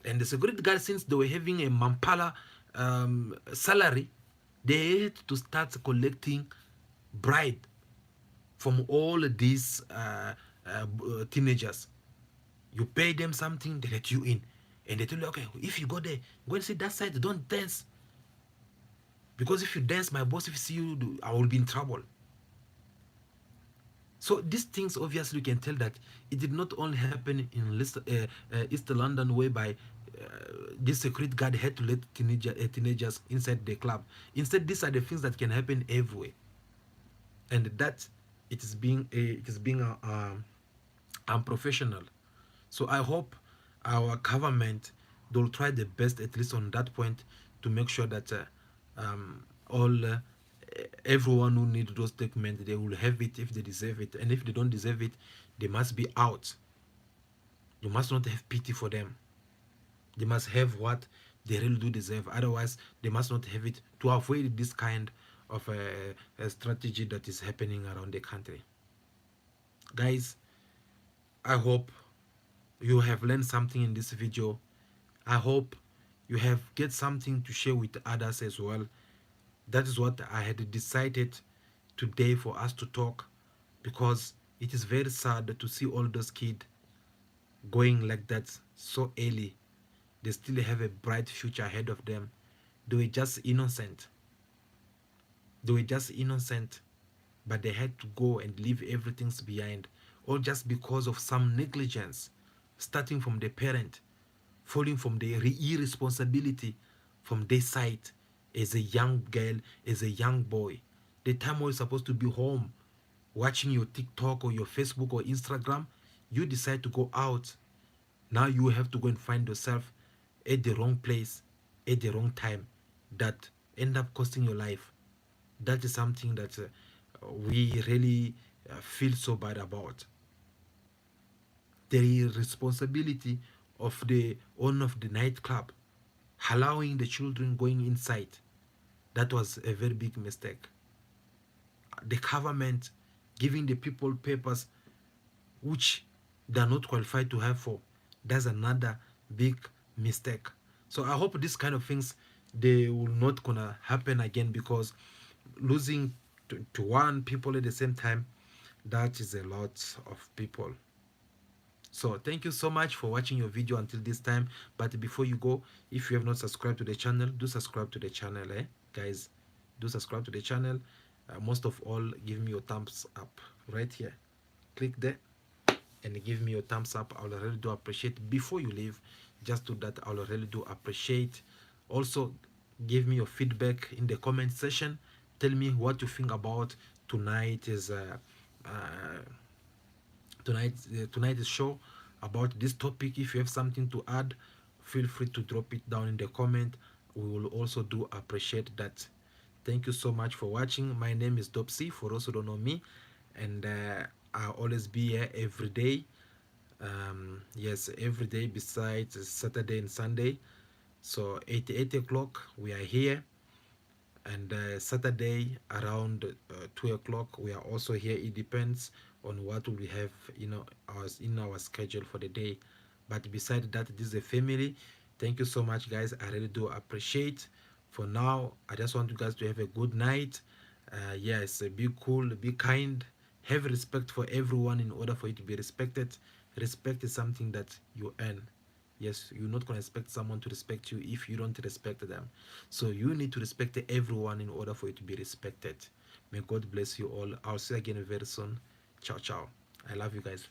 And the security guard, since they were having a Mampala salary, they had to start collecting bribe from all these teenagers. You pay them something, they let you in. And they tell you, okay, if you go there, go and sit that side, don't dance. Because if you dance, my boss, if you see you, I will be in trouble. So these things, obviously, you can tell that it did not only happen in East London, whereby this security guard had to let teenagers inside the club. Instead, these are the things that can happen everywhere, and that it is being unprofessional. So I hope our government, they'll try the best, at least on that point, to make sure that all everyone who needs those documents, they will have it if they deserve it, and if they don't deserve it, they must be out. You must not have pity for them. They must have what they really do deserve. Otherwise, they must not have it, to avoid this kind of a strategy that is happening around the country. Guys, I hope you have learned something in this video. I hope you have get something to share with others as well. That is what I had decided today for us to talk, because it is very sad to see all those kids going like that so early. They still have a bright future ahead of them. They were just innocent. They were just innocent, but they had to go and leave everything behind, all just because of some negligence, starting from the parent, falling from the irresponsibility from their side as a young girl, as a young boy. The time where you're supposed to be home, watching your TikTok or your Facebook or Instagram, you decide to go out. Now you have to go and find yourself at the wrong place, at the wrong time, that end up costing your life. That is something that we really feel so bad about. The responsibility of the owner of the nightclub allowing the children going inside, that was a very big mistake. The government giving the people papers which they are not qualified to have for, that's another big mistake. So I hope this kind of things, they will not gonna happen again, because losing to one people at the same time, that is a lot of people. So thank you so much for watching your video until this time. But before you go, if you have not subscribed to the channel, do subscribe to the channel, guys. Do subscribe to the channel. Most of all, give me your thumbs up right here. Click there and give me your thumbs up. I'll really do appreciate. Before you leave, just do that. I'll really do appreciate. Also, give me your feedback in the comment section. Tell me what you think about tonight's show, about this topic. If you have something to add, feel free to drop it down in the comment. We will also do appreciate that. Thank you so much for watching. My name is Dopsy, for those who don't know me, and I'll always be here every day. Yes, every day besides Saturday and Sunday. So 8 o'clock we are here, and Saturday around 2 o'clock we are also here. It depends on what we have in our schedule for the day. But beside that, this is a family. Thank you so much, guys. I really do appreciate. For now, I just want you guys to have a good night. Yes, be cool, be kind, have respect for everyone in order for you to be respected. Respect is something that you earn. Yes, you're not going to expect someone to respect you if you don't respect them. So you need to respect everyone in order for you to be respected. May God bless you all. I'll see you again very soon. Ciao, ciao. I love you guys.